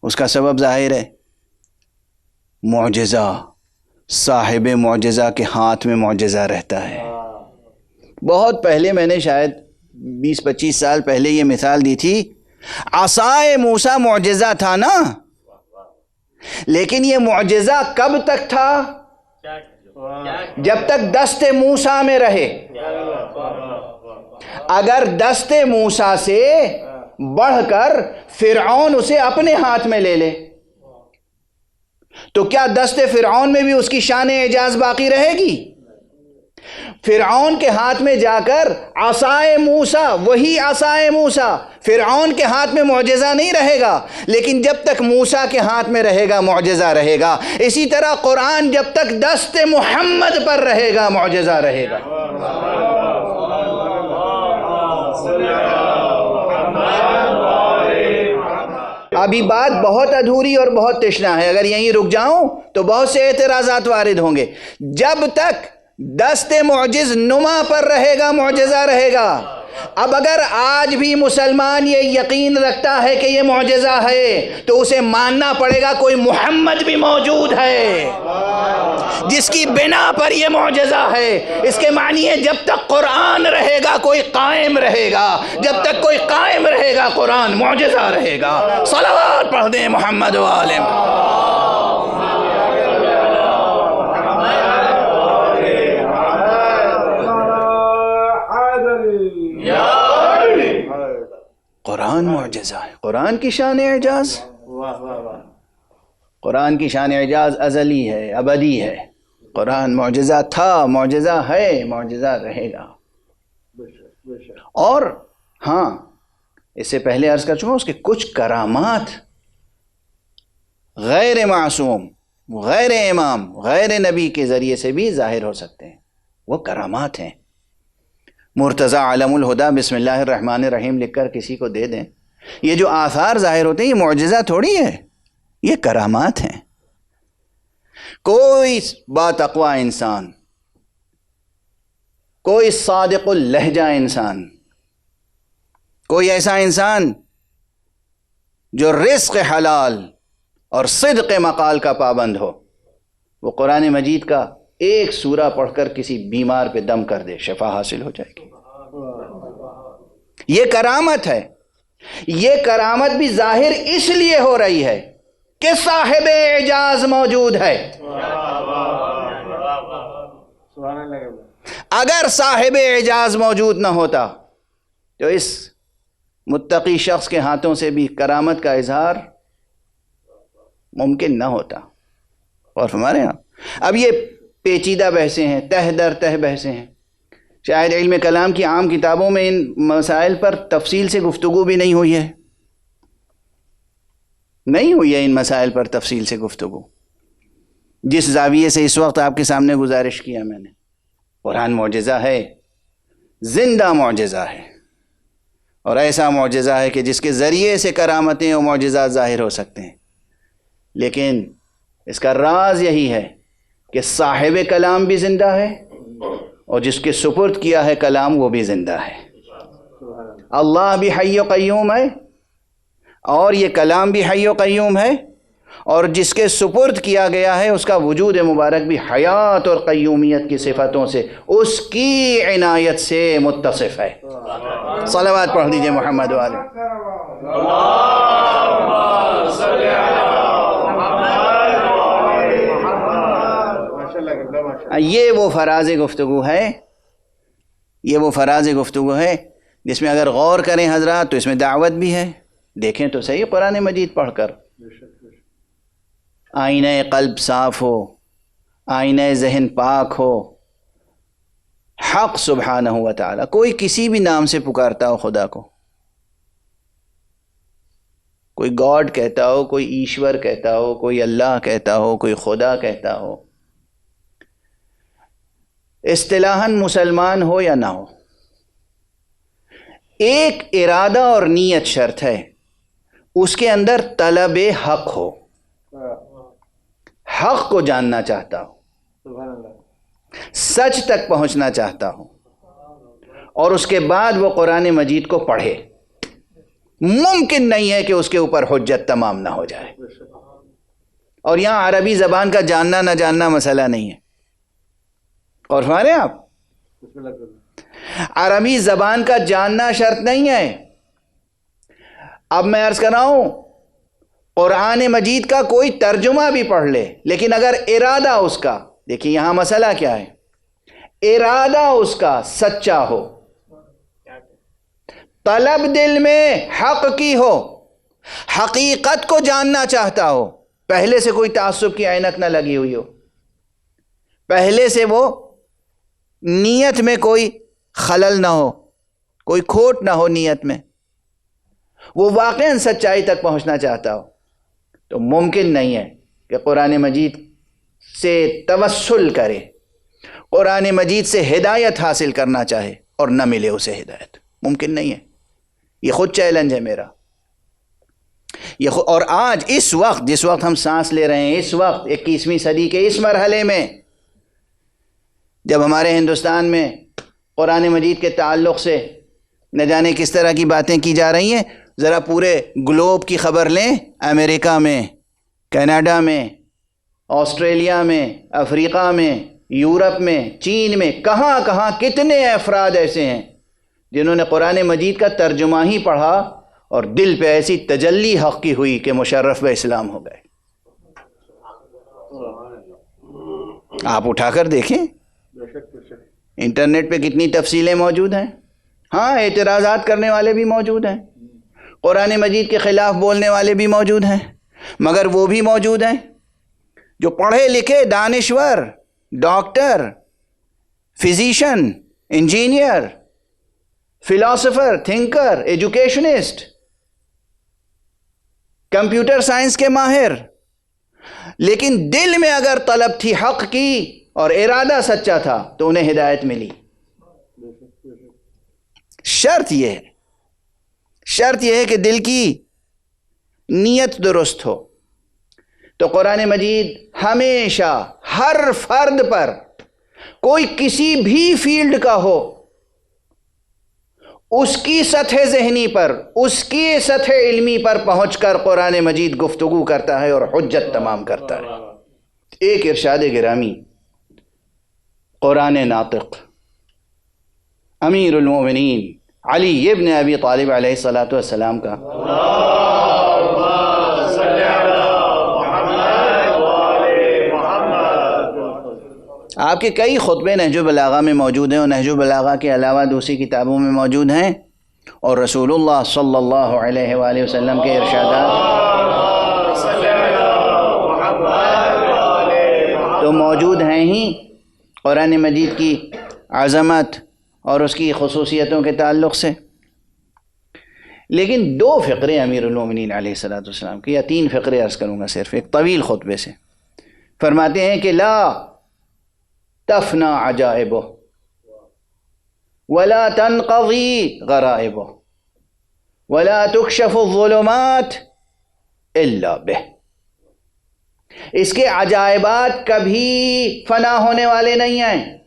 اس کا سبب ظاہر ہے، معجزہ، صاحب معجزہ کے ہاتھ میں معجزہ رہتا ہے۔ بہت پہلے میں نے شاید 20-25 سال پہلے یہ مثال دی تھی، عصائے موسیٰ معجزہ تھا نا، لیکن یہ معجزہ کب تک تھا؟ جب تک دست موسیٰ میں رہے۔ اگر دست موسیٰ سے بڑھ کر فرعون اسے اپنے ہاتھ میں لے لے تو کیا دست فرعون میں بھی اس کی شان اعجاز باقی رہے گی؟ فرعون کے ہاتھ میں جا کر عصائے موسیٰ، وہی عصائے موسیٰ فرعون کے ہاتھ میں معجزہ نہیں رہے گا، لیکن جب تک موسیٰ کے ہاتھ میں رہے گا معجزہ رہے گا۔ اسی طرح قرآن جب تک دست محمد پر رہے گا معجزہ رہے گا۔ ابھی بات بہت ادھوری اور بہت تشنا ہے، اگر یہیں رک جاؤں تو بہت سے اعتراضات وارد ہوں گے۔ جب تک دست معجز نما پر رہے گا معجزہ رہے گا۔ اب اگر آج بھی مسلمان یہ یقین رکھتا ہے کہ یہ معجزہ ہے تو اسے ماننا پڑے گا کوئی محمد بھی موجود ہے جس کی بنا پر یہ معجزہ ہے۔ اس کے معنی ہے جب تک قرآن رہے گا کوئی قائم رہے گا، جب تک کوئی قائم رہے گا قرآن معجزہ رہے گا۔ صلوات پڑھ دیں محمد و آل قرآن معجزہ ہے، قرآن کی شان اعجاز، قرآن کی شان اعجاز ازلی ہے، ابدی ہے۔ قرآن معجزہ تھا، معجزہ ہے، معجزہ رہے گا۔ اور ہاں، اس سے پہلے عرض کر چکا اس کے کچھ کرامات غیر معصوم، غیر امام، غیر نبی کے ذریعے سے بھی ظاہر ہو سکتے ہیں، وہ کرامات ہیں۔ مرتضی علم الہدا بسم اللہ الرحمن الرحیم لکھ کر کسی کو دے دیں، یہ جو آثار ظاہر ہوتے ہیں یہ معجزہ تھوڑی ہے، یہ کرامات ہیں۔ کوئی باتقوا انسان، کوئی صادق اللہجہ انسان، کوئی ایسا انسان جو رزق حلال اور صدق مقال کا پابند ہو، وہ قرآن مجید کا ایک سورہ پڑھ کر کسی بیمار پہ دم کر دے، شفا حاصل ہو جائے گی۔ یہ کرامت ہے۔ یہ کرامت بھی ظاہر اس لیے ہو رہی ہے کہ صاحب اعجاز موجود ہے۔ اگر صاحب اعجاز موجود نہ ہوتا تو اس متقی شخص کے ہاتھوں سے بھی کرامت کا اظہار ممکن نہ ہوتا۔ اور ہمارے ہاں اب یہ پیچیدہ بحثیں ہیں، تہ در تہ بحثیں ہیں، شاید علم کلام کی عام کتابوں میں ان مسائل پر تفصیل سے گفتگو بھی نہیں ہوئی ہے، نہیں ہوئی ہے ان مسائل پر تفصیل سے گفتگو۔ جس زاویے سے اس وقت آپ کے سامنے گزارش کیا میں نے، قرآن معجزہ ہے، زندہ معجزہ ہے، اور ایسا معجزہ ہے کہ جس کے ذریعے سے کرامتیں اور معجزات ظاہر ہو سکتے ہیں۔ لیکن اس کا راز یہی ہے کہ صاحب کلام بھی زندہ ہے اور جس کے سپرد کیا ہے کلام وہ بھی زندہ ہے۔ اللہ بھی حی و قیوم ہے اور یہ کلام بھی حی و قیوم ہے، اور جس کے سپرد کیا گیا ہے اس کا وجود مبارک بھی حیات اور قیومیت کی صفتوں سے، اس کی عنایت سے متصف ہے۔ صلوات پڑھ دیجئے محمد و آلہ۔ یہ وہ فراز گفتگو ہے، یہ وہ فراز گفتگو ہے جس میں اگر غور کریں حضرات تو اس میں دعوت بھی ہے۔ دیکھیں تو صحیح قرآن مجید پڑھ کر، آئینہ قلب صاف ہو، آئینہ ذہن پاک ہو، حق سبحانہ و تعالی، کوئی کسی بھی نام سے پکارتا ہو خدا کو، کوئی گاڈ کہتا ہو، کوئی ایشور کہتا ہو، کوئی اللہ کہتا ہو، کوئی خدا کہتا ہو، اصطلاحاً مسلمان ہو یا نہ ہو، ایک ارادہ اور نیت شرط ہے، اس کے اندر طلب حق ہو، حق کو جاننا چاہتا ہو، سچ تک پہنچنا چاہتا ہو، اور اس کے بعد وہ قرآن مجید کو پڑھے، ممکن نہیں ہے کہ اس کے اوپر حجت تمام نہ ہو جائے. اور یہاں عربی زبان کا جاننا نہ جاننا مسئلہ نہیں ہے. اور فرمائیں آپ عربی زبان کا جاننا شرط نہیں ہے. اب میں عرض کر رہا ہوں قرآن مجید کا کوئی ترجمہ بھی پڑھ لے، لیکن اگر ارادہ اس کا، دیکھیے یہاں مسئلہ کیا ہے، ارادہ اس کا سچا ہو، طلب دل میں حق کی ہو، حقیقت کو جاننا چاہتا ہو، پہلے سے کوئی تعصب کی عینک نہ لگی ہوئی ہو، پہلے سے وہ نیت میں کوئی خلل نہ ہو، کوئی کھوٹ نہ ہو نیت میں، وہ واقعاً سچائی تک پہنچنا چاہتا ہو، تو ممکن نہیں ہے کہ قرآن مجید سے توسل کرے، قرآن مجید سے ہدایت حاصل کرنا چاہے اور نہ ملے اسے ہدایت. ممکن نہیں ہے. یہ خود چیلنج ہے میرا. اور آج اس وقت جس وقت ہم سانس لے رہے ہیں، اس وقت 21ویں صدی کے اس مرحلے میں جب ہمارے ہندوستان میں قرآن مجید کے تعلق سے نہ جانے کس طرح کی باتیں کی جا رہی ہیں، ذرا پورے گلوب کی خبر لیں. امریکہ میں، کینیڈا میں، آسٹریلیا میں، افریقہ میں، یورپ میں، چین میں، کہاں کہاں کتنے افراد ایسے ہیں جنہوں نے قرآن مجید کا ترجمہ ہی پڑھا اور دل پہ ایسی تجلی حق کی ہوئی کہ مشرف بہ اسلام ہو گئے. آپ اٹھا کر دیکھیں انٹرنیٹ پہ کتنی تفصیلیں موجود ہیں. ہاں اعتراضات کرنے والے بھی موجود ہیں، قرآن مجید کے خلاف بولنے والے بھی موجود ہیں، مگر وہ بھی موجود ہیں جو پڑھے لکھے دانشور، doctor, physician, engineer, philosopher, thinker, educationist, computer science کے ماہر، لیکن دل میں اگر طلب تھی حق کی اور ارادہ سچا تھا تو انہیں ہدایت ملی. شرط یہ ہے کہ دل کی نیت درست ہو. تو قرآن مجید ہمیشہ ہر فرد پر، کوئی کسی بھی فیلڈ کا ہو، اس کی سطح ذہنی پر، اس کی سطح علمی پر پہنچ کر قرآن مجید گفتگو کرتا ہے اور حجت تمام کرتا ہے. ایک ارشاد گرامی قرآن ناطق امیر المومنین علی ابن ابی طالب علیہ الصلاۃ والسلام کا آپ کے کئی خطبے نہج البلاغہ میں موجود ہیں، اور نہج البلاغہ کے علاوہ دوسری کتابوں میں موجود ہیں، اور رسول اللہ صلی اللہ علیہ وآلہ وسلم کے ارشادات تو موجود ہیں ہی قرآن مجید کی عظمت اور اس کی خصوصیتوں کے تعلق سے. لیکن 2 فقرے امیر المومنین علیہ الصلوۃ والسلام کے، یا 3 فقرے عرض کروں گا صرف ایک طویل خطبے سے. فرماتے ہیں کہ لا تفنا عجائبہ ولا تنقضی غرائبہ ولا تکشف الظلمات الا بہ. اس کے عجائبات کبھی فنا ہونے والے نہیں ہیں.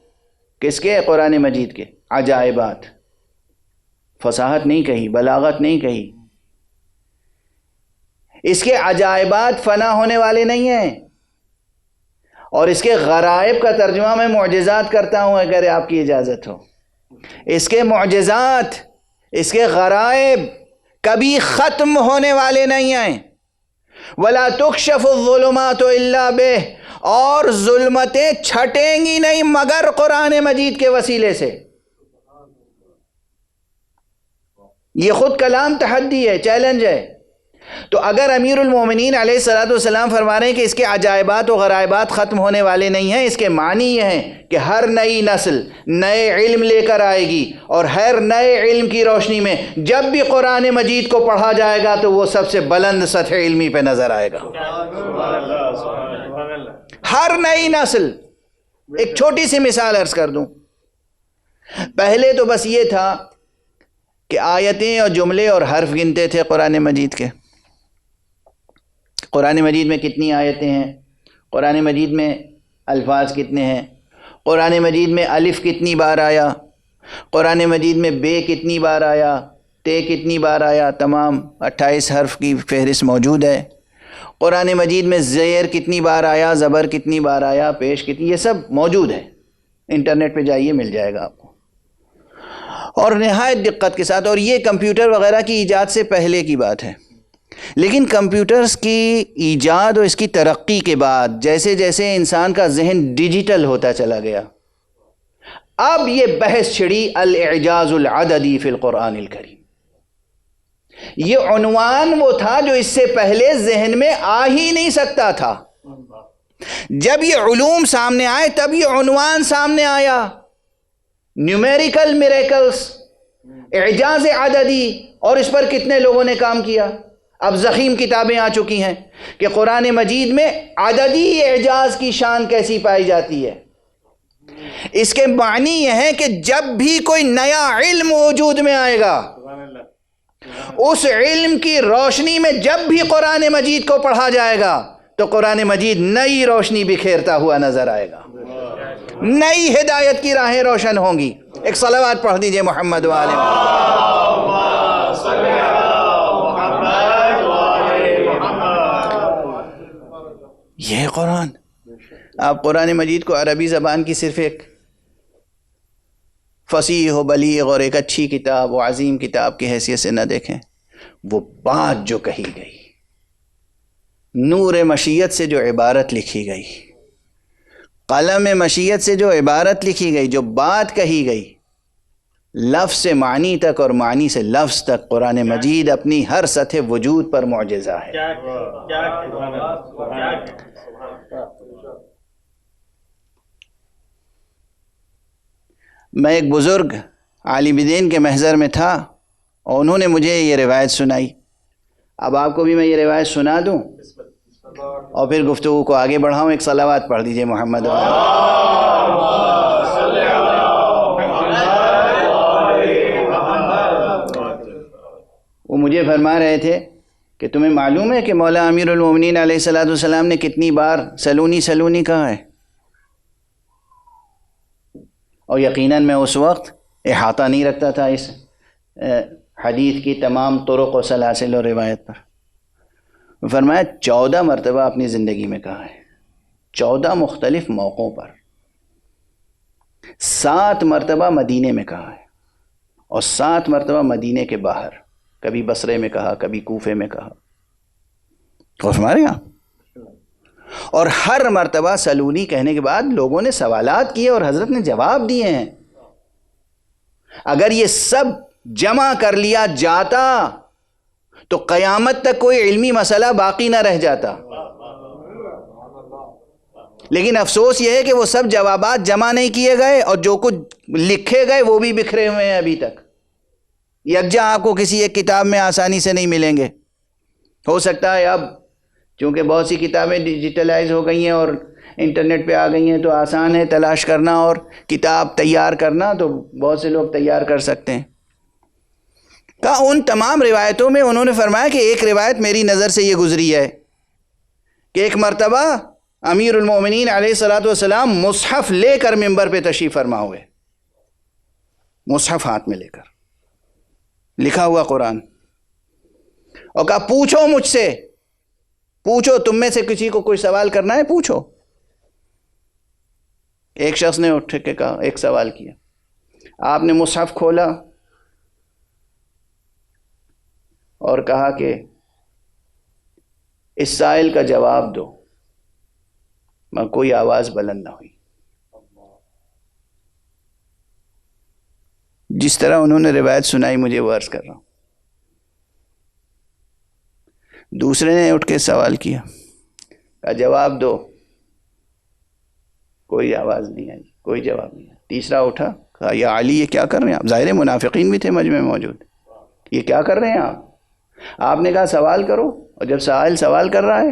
کس کے؟ قرآن مجید کے عجائبات. فصاحت نہیں کہی، بلاغت نہیں کہی. اس کے عجائبات فنا ہونے والے نہیں ہیں. اور اس کے غرائب کا ترجمہ میں معجزات کرتا ہوں اگر آپ کی اجازت ہو. اس کے معجزات، اس کے غرائب کبھی ختم ہونے والے نہیں ہیں. ولا تکشف الظلمات الا بہ، اور ظلمتیں چھٹیں گی نہیں مگر قرآن مجید کے وسیلے سے. یہ خود کلام تحدی ہے، چیلنج ہے. تو اگر امیر المومنین علیہ الصلوۃ والسلام فرما رہے ہیں کہ اس کے عجائبات و غرائبات ختم ہونے والے نہیں ہیں، اس کے معنی یہ ہیں کہ ہر نئی نسل نئے علم لے کر آئے گی، اور ہر نئے علم کی روشنی میں جب بھی قرآن مجید کو پڑھا جائے گا تو وہ سب سے بلند سطح علمی پہ نظر آئے گا. ہر نئی نسل. ایک چھوٹی سی مثال عرض کر دوں. پہلے تو بس یہ تھا کہ آیتیں اور جملے اور حرف گنتے تھے قرآن مجید کے. قرآن مجید میں کتنی آیتیں ہیں، قرآن مجید میں الفاظ کتنے ہیں، قرآن مجید میں الف کتنی بار آیا، قرآن مجید میں بے کتنی بار آیا، تے کتنی بار آیا، تمام 28 حرف کی فہرست موجود ہے۔ قرآن مجید میں زیر کتنی بار آیا، زبر کتنی بار آیا، پیش کتنی، یہ سب موجود ہے، انٹرنیٹ پہ جائیے مل جائے گا آپ کو، اور نہایت دقت کے ساتھ۔ اور یہ کمپیوٹر وغیرہ کی ایجاد سے پہلے کی بات ہے، لیکن کمپیوٹرز کی ایجاد اور اس کی ترقی کے بعد جیسے جیسے انسان کا ذہن ڈیجیٹل ہوتا چلا گیا، اب یہ بحث چھڑی الاعجاز العددی فی القرآن الکریم۔ یہ عنوان وہ تھا جو اس سے پہلے ذہن میں آ ہی نہیں سکتا تھا۔ جب یہ علوم سامنے آئے تب یہ عنوان سامنے آیا، نیومیریکل میریکلز، اعجاز عددی، اور اس پر کتنے لوگوں نے کام کیا۔ اب ضخیم کتابیں آ چکی ہیں کہ قرآن مجید میں عددی اعجاز کی شان کیسی پائی جاتی ہے۔ اس کے معنی یہ ہے کہ جب بھی کوئی نیا علم وجود میں آئے گا، اس علم کی روشنی میں جب بھی قرآن مجید کو پڑھا جائے گا تو قرآن مجید نئی روشنی بکھیرتا ہوا نظر آئے گا، نئی ہدایت کی راہیں روشن ہوں گی۔ ایک صلوات پڑھ دیجئے محمد وآلہ یہ قرآن۔ آپ قرآن مجید کو عربی زبان کی صرف ایک فصیح و بلیغ اور ایک اچھی کتاب و عظیم کتاب کی حیثیت سے نہ دیکھیں، وہ بات جو کہی گئی، نور مشیت سے جو عبارت لکھی گئی، قلم مشیت سے جو عبارت لکھی گئی، جو بات کہی گئی، لفظ سے معنی تک اور معنی سے لفظ تک، قرآن مجید اپنی ہر سطح وجود پر معجزہ ہے۔ میں ایک بزرگ عالم دین کے محضر میں تھا اور انہوں نے مجھے یہ روایت سنائی۔ اب آپ کو بھی میں یہ روایت سنا دوں اور پھر گفتگو کو آگے بڑھاؤں۔ ایک صلوات پڑھ دیجئے محمد۔ وہ مجھے فرما رہے تھے کہ تمہیں معلوم ہے کہ مولا امیر المومنین علیہ السلام نے کتنی بار سلونی سلونی کہا ہے؟ اور یقیناً میں اس وقت احاطہ نہیں رکھتا تھا اس حدیث کی تمام طرق و سلاسل و روایت پر۔ فرمایا 14 مرتبہ اپنی زندگی میں کہا ہے، 14 مختلف موقعوں پر، 7 مرتبہ مدینے میں کہا ہے اور 7 مرتبہ مدینے کے باہر، کبھی بصرے میں کہا، کبھی کوفے میں کہا۔ اور ہمارے یہاں اور ہر مرتبہ سلونی کہنے کے بعد لوگوں نے سوالات کیے اور حضرت نے جواب دیے ہیں۔ اگر یہ سب جمع کر لیا جاتا تو قیامت تک کوئی علمی مسئلہ باقی نہ رہ جاتا، لیکن افسوس یہ ہے کہ وہ سب جوابات جمع نہیں کیے گئے اور جو کچھ لکھے گئے وہ بھی بکھرے ہوئے ہیں ابھی تک، یکجا آپ کو کسی ایک کتاب میں آسانی سے نہیں ملیں گے۔ ہو سکتا ہے اب چونکہ بہت سی کتابیں ڈیجیٹلائز ہو گئی ہیں اور انٹرنیٹ پہ آ گئی ہیں تو آسان ہے تلاش کرنا اور کتاب تیار کرنا، تو بہت سے لوگ تیار کر سکتے ہیں۔ ان تمام روایتوں میں انہوں نے فرمایا کہ ایک روایت میری نظر سے یہ گزری ہے کہ ایک مرتبہ امیر المومنین علیہ السلام مصحف لے کر ممبر پہ تشریف فرما ہوئے، مصحف ہاتھ میں لے کر، لکھا ہوا قرآن، اور کہا پوچھو مجھ سے، پوچھو، تم میں سے کسی کو کوئی سوال کرنا ہے پوچھو۔ ایک شخص نے اٹھ کے کہا، ایک سوال کیا، آپ نے مصحف کھولا اور کہا کہ اس سائل کا جواب دو، مگر کوئی آواز بلند نہ ہوئی۔ جس طرح انہوں نے روایت سنائی مجھے وہ عرض کر رہا ہوں۔ دوسرے نے اٹھ کے سوال کیا، کہا جواب دو، کوئی آواز نہیں آئی، کوئی جواب نہیں آیا۔ تیسرا اٹھا، کہا یا علی یہ کیا کر رہے ہیں آپ؟ ظاہر منافقین بھی تھے مجمع میں موجود، یہ کیا کر رہے ہیں آپ نے کہا سوال کرو، اور جب سائل سوال کر رہا ہے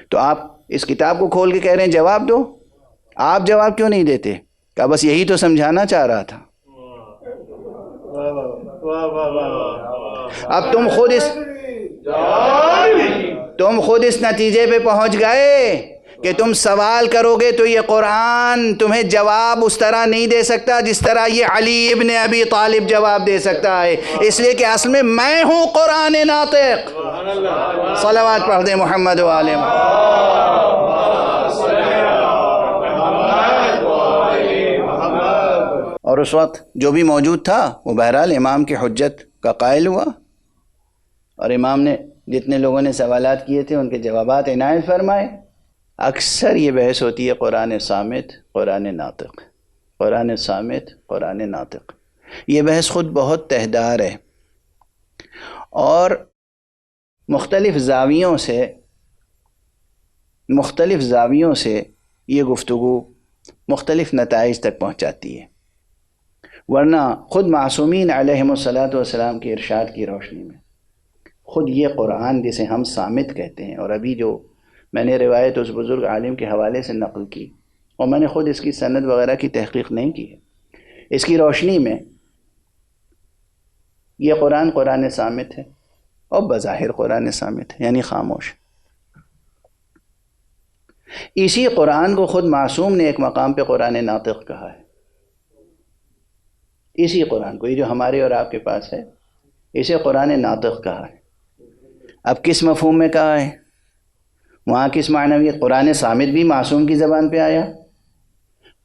تو آپ اس کتاب کو کھول کے کہہ رہے ہیں جواب دو، آپ جواب کیوں نہیں دیتے؟ کہا بس یہی تو سمجھانا چاہ رہا تھا۔ اب تم خود اس نتیجے پہ پہنچ گئے کہ تم سوال کرو گے تو یہ قرآن تمہیں جواب اس طرح نہیں دے سکتا جس طرح یہ علی ابن ابی طالب جواب دے سکتا ہے، اس لیے کہ اصل میں ہوں قرآن ناطق۔ صلوات پڑھ دیں محمد و آل محمد۔ اور اس وقت جو بھی موجود تھا وہ بہرحال امام کی حجت کا قائل ہوا، اور امام نے جتنے لوگوں نے سوالات کیے تھے ان کے جوابات عنایت فرمائے۔ اکثر یہ بحث ہوتی ہے قرآن صامت قرآن ناطق، قرآن صامت قرآن ناطق، یہ بحث خود بہت تہدار ہے، اور مختلف زاویوں سے یہ گفتگو مختلف نتائج تک پہنچاتی ہے، ورنہ خود معصومین علیہم الصلاۃ والسلام کے ارشاد کی روشنی میں خود یہ قرآن جسے ہم صامت کہتے ہیں، اور ابھی جو میں نے روایت اس بزرگ عالم کے حوالے سے نقل کی، اور میں نے خود اس کی سند وغیرہ کی تحقیق نہیں کی ہے، اس کی روشنی میں یہ قرآن قرآن صامت ہے، اور بظاہر قرآن صامت ہے یعنی خاموش۔ اسی قرآن کو خود معصوم نے ایک مقام پہ قرآن ناطق کہا ہے، اسی قرآن کو، یہ جو ہمارے اور آپ کے پاس ہے، اسے قرآن ناطق کہا ہے۔ اب کس مفہوم میں کہا ہے؟ وہاں کس معنویت؟ قرآن صامت بھی معصوم کی زبان پہ آیا،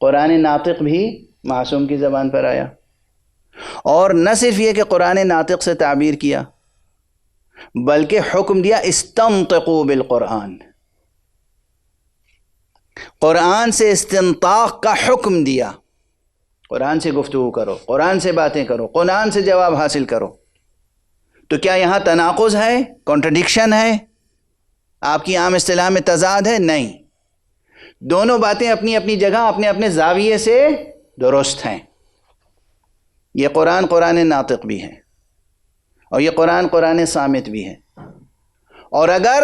قرآن ناطق بھی معصوم کی زبان پر آیا، اور نہ صرف یہ کہ قرآن ناطق سے تعبیر کیا، بلکہ حکم دیا استنطقوا بالقرآن، قرآن سے استنطاق کا حکم دیا، قرآن سے گفتگو کرو، قرآن سے باتیں کرو، قرآن سے جواب حاصل کرو۔ تو کیا یہاں تناقض ہے، کانٹرڈکشن ہے، آپ کی عام اصطلاح میں تضاد ہے؟ نہیں، دونوں باتیں اپنی اپنی جگہ اپنے اپنے زاویے سے درست ہیں۔ یہ قرآن قرآن ناطق بھی ہے، اور یہ قرآن قرآن صامت بھی ہے، اور اگر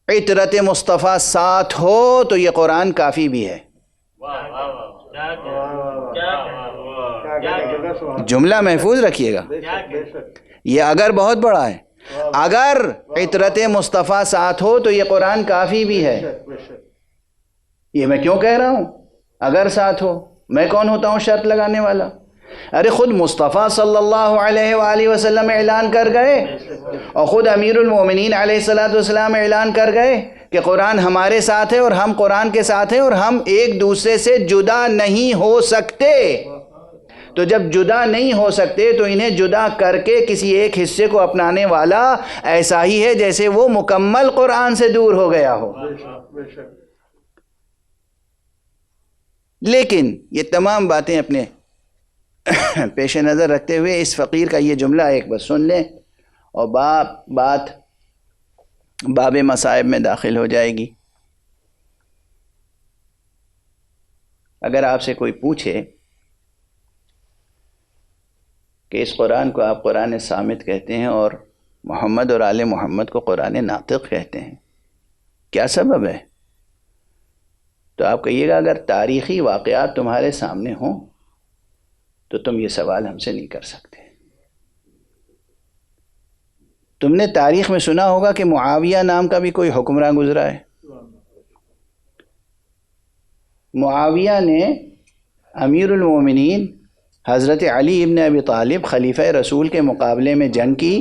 عطرت مصطفیٰ ساتھ ہو تو یہ قرآن کافی بھی ہے۔ جملہ محفوظ رکھیے گا، یہ اگر بہت بڑا ہے، اگر عطرت مصطفیٰ ساتھ ہو تو یہ قرآن کافی بھی ہے۔ یہ میں کیوں کہہ رہا ہوں اگر ساتھ ہو؟ میں کون ہوتا ہوں شرط لگانے والا؟ ارے خود مصطفیٰ صلی اللہ علیہ وآلہ وسلم اعلان کر گئے، اور خود امیر المومنین علیہ الصلاۃ والسلام اعلان کر گئے کہ قرآن ہمارے ساتھ ہے اور ہم قرآن کے ساتھ ہیں، اور ہم ایک دوسرے سے جدا نہیں ہو سکتے۔ تو جب جدا نہیں ہو سکتے تو انہیں جدا کر کے کسی ایک حصے کو اپنانے والا ایسا ہی ہے جیسے وہ مکمل قرآن سے دور ہو گیا ہو۔ لیکن یہ تمام باتیں اپنے پیش نظر رکھتے ہوئے اس فقیر کا یہ جملہ ایک بس سن لیں، اور بات باب مصائب میں داخل ہو جائے گی۔ اگر آپ سے کوئی پوچھے کہ اس قرآن کو آپ قرآن صامت کہتے ہیں اور محمد اور آل محمد کو قرآن ناطق کہتے ہیں، کیا سبب ہے؟ تو آپ کہیے گا اگر تاریخی واقعات تمہارے سامنے ہوں تو تم یہ سوال ہم سے نہیں کر سکتے۔ تم نے تاریخ میں سنا ہوگا کہ معاویہ نام کا بھی کوئی حکمراں گزرا ہے۔ معاویہ نے امیر المومنین حضرت علی ابن ابی طالب خلیفہ رسول کے مقابلے میں جنگ کی،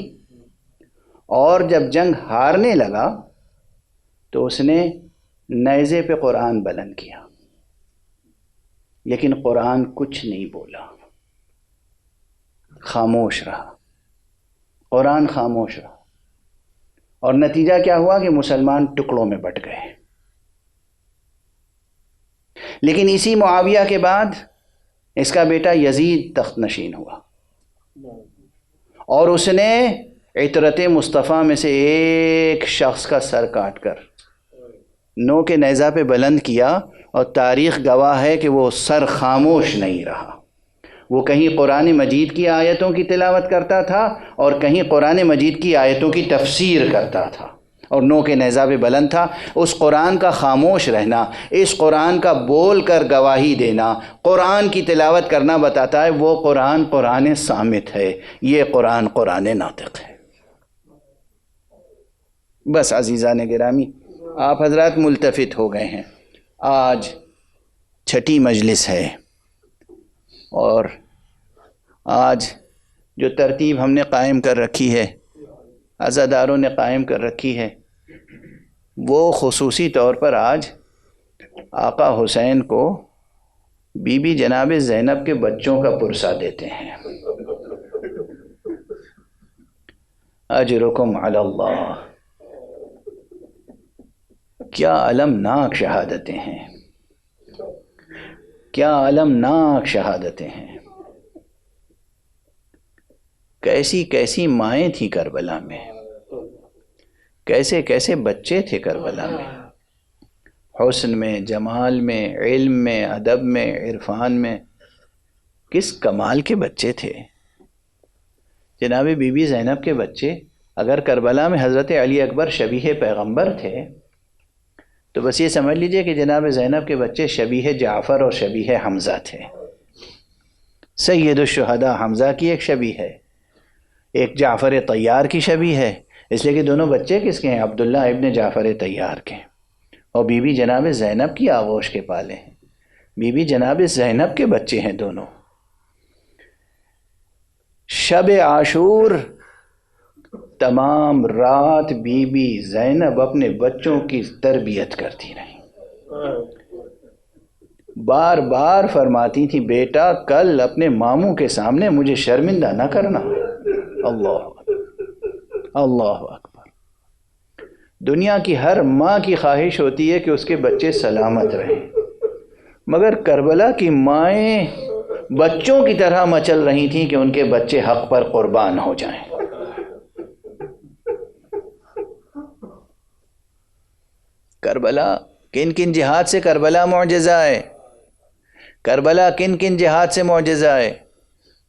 اور جب جنگ ہارنے لگا تو اس نے نیزے پہ قرآن بلند کیا، لیکن قرآن کچھ نہیں بولا، خاموش رہا، قرآن خاموش رہا، اور نتیجہ کیا ہوا کہ مسلمان ٹکڑوں میں بٹ گئے۔ لیکن اسی معاویہ کے بعد اس کا بیٹا یزید تخت نشین ہوا، اور اس نے عطرت مصطفیٰ میں سے ایک شخص کا سر کاٹ کر نو کے نیزہ پہ بلند کیا، اور تاریخ گواہ ہے کہ وہ سر خاموش نہیں رہا۔ وہ کہیں قرآن مجید کی آیتوں کی تلاوت کرتا تھا اور کہیں قرآن مجید کی آیتوں کی تفسیر کرتا تھا، اور نو کے نیزہ پہ بلند تھا۔ اس قرآن کا خاموش رہنا، اس قرآن کا بول کر گواہی دینا، قرآن کی تلاوت کرنا بتاتا ہے وہ قرآن قرآن صامت ہے، یہ قرآن قرآن ناطق ہے۔ بس عزیزان گرامی، آپ حضرات ملتفت ہو گئے ہیں. آج چھٹی مجلس ہے اور آج جو ترتیب ہم نے قائم کر رکھی ہے، عزاداروں نے قائم کر رکھی ہے، وہ خصوصی طور پر آج آقا حسین کو بی بی جناب زینب کے بچوں کا پرسہ دیتے ہیں. اجرکم علی اللہ. کیا المناک شہادتیں ہیں، کیا المناک شہادتیں ہیں. کیسی کیسی مائیں تھیں کربلا میں، کیسے کیسے بچے تھے کربلا میں، حسن میں، جمال میں، علم میں، ادب میں، عرفان میں. کس کمال کے بچے تھے جناب بی بی زینب کے بچے. اگر کربلا میں حضرت علی اکبر شبیہ پیغمبر تھے تو بس یہ سمجھ لیجئے کہ جناب زینب کے بچے شبیہ جعفر اور شبیہ حمزہ تھے. سید الشہداء حمزہ کی ایک شبیہ ہے، ایک جعفر طیار کی شبیہ ہے، اس لیے کہ دونوں بچے کس کے ہیں؟ عبداللہ ابن جعفر طیار کے. اور بی بی جناب زینب کی آغوش کے پالے ہیں، بی بی جناب زینب کے بچے ہیں دونوں. شب عاشور تمام رات بی بی زینب اپنے بچوں کی تربیت کرتی رہی. بار بار فرماتی تھی بیٹا کل اپنے ماموں کے سامنے مجھے شرمندہ نہ کرنا. اللہ اللہ اکبر. دنیا کی ہر ماں کی خواہش ہوتی ہے کہ اس کے بچے سلامت رہیں، مگر کربلا کی مائیں بچوں کی طرح مچل رہی تھیں کہ ان کے بچے حق پر قربان ہو جائیں. کربلا کن کن جہاد سے کربلا معجزہ ہے، کربلا کن کن جہاد سے معجزہ ہے.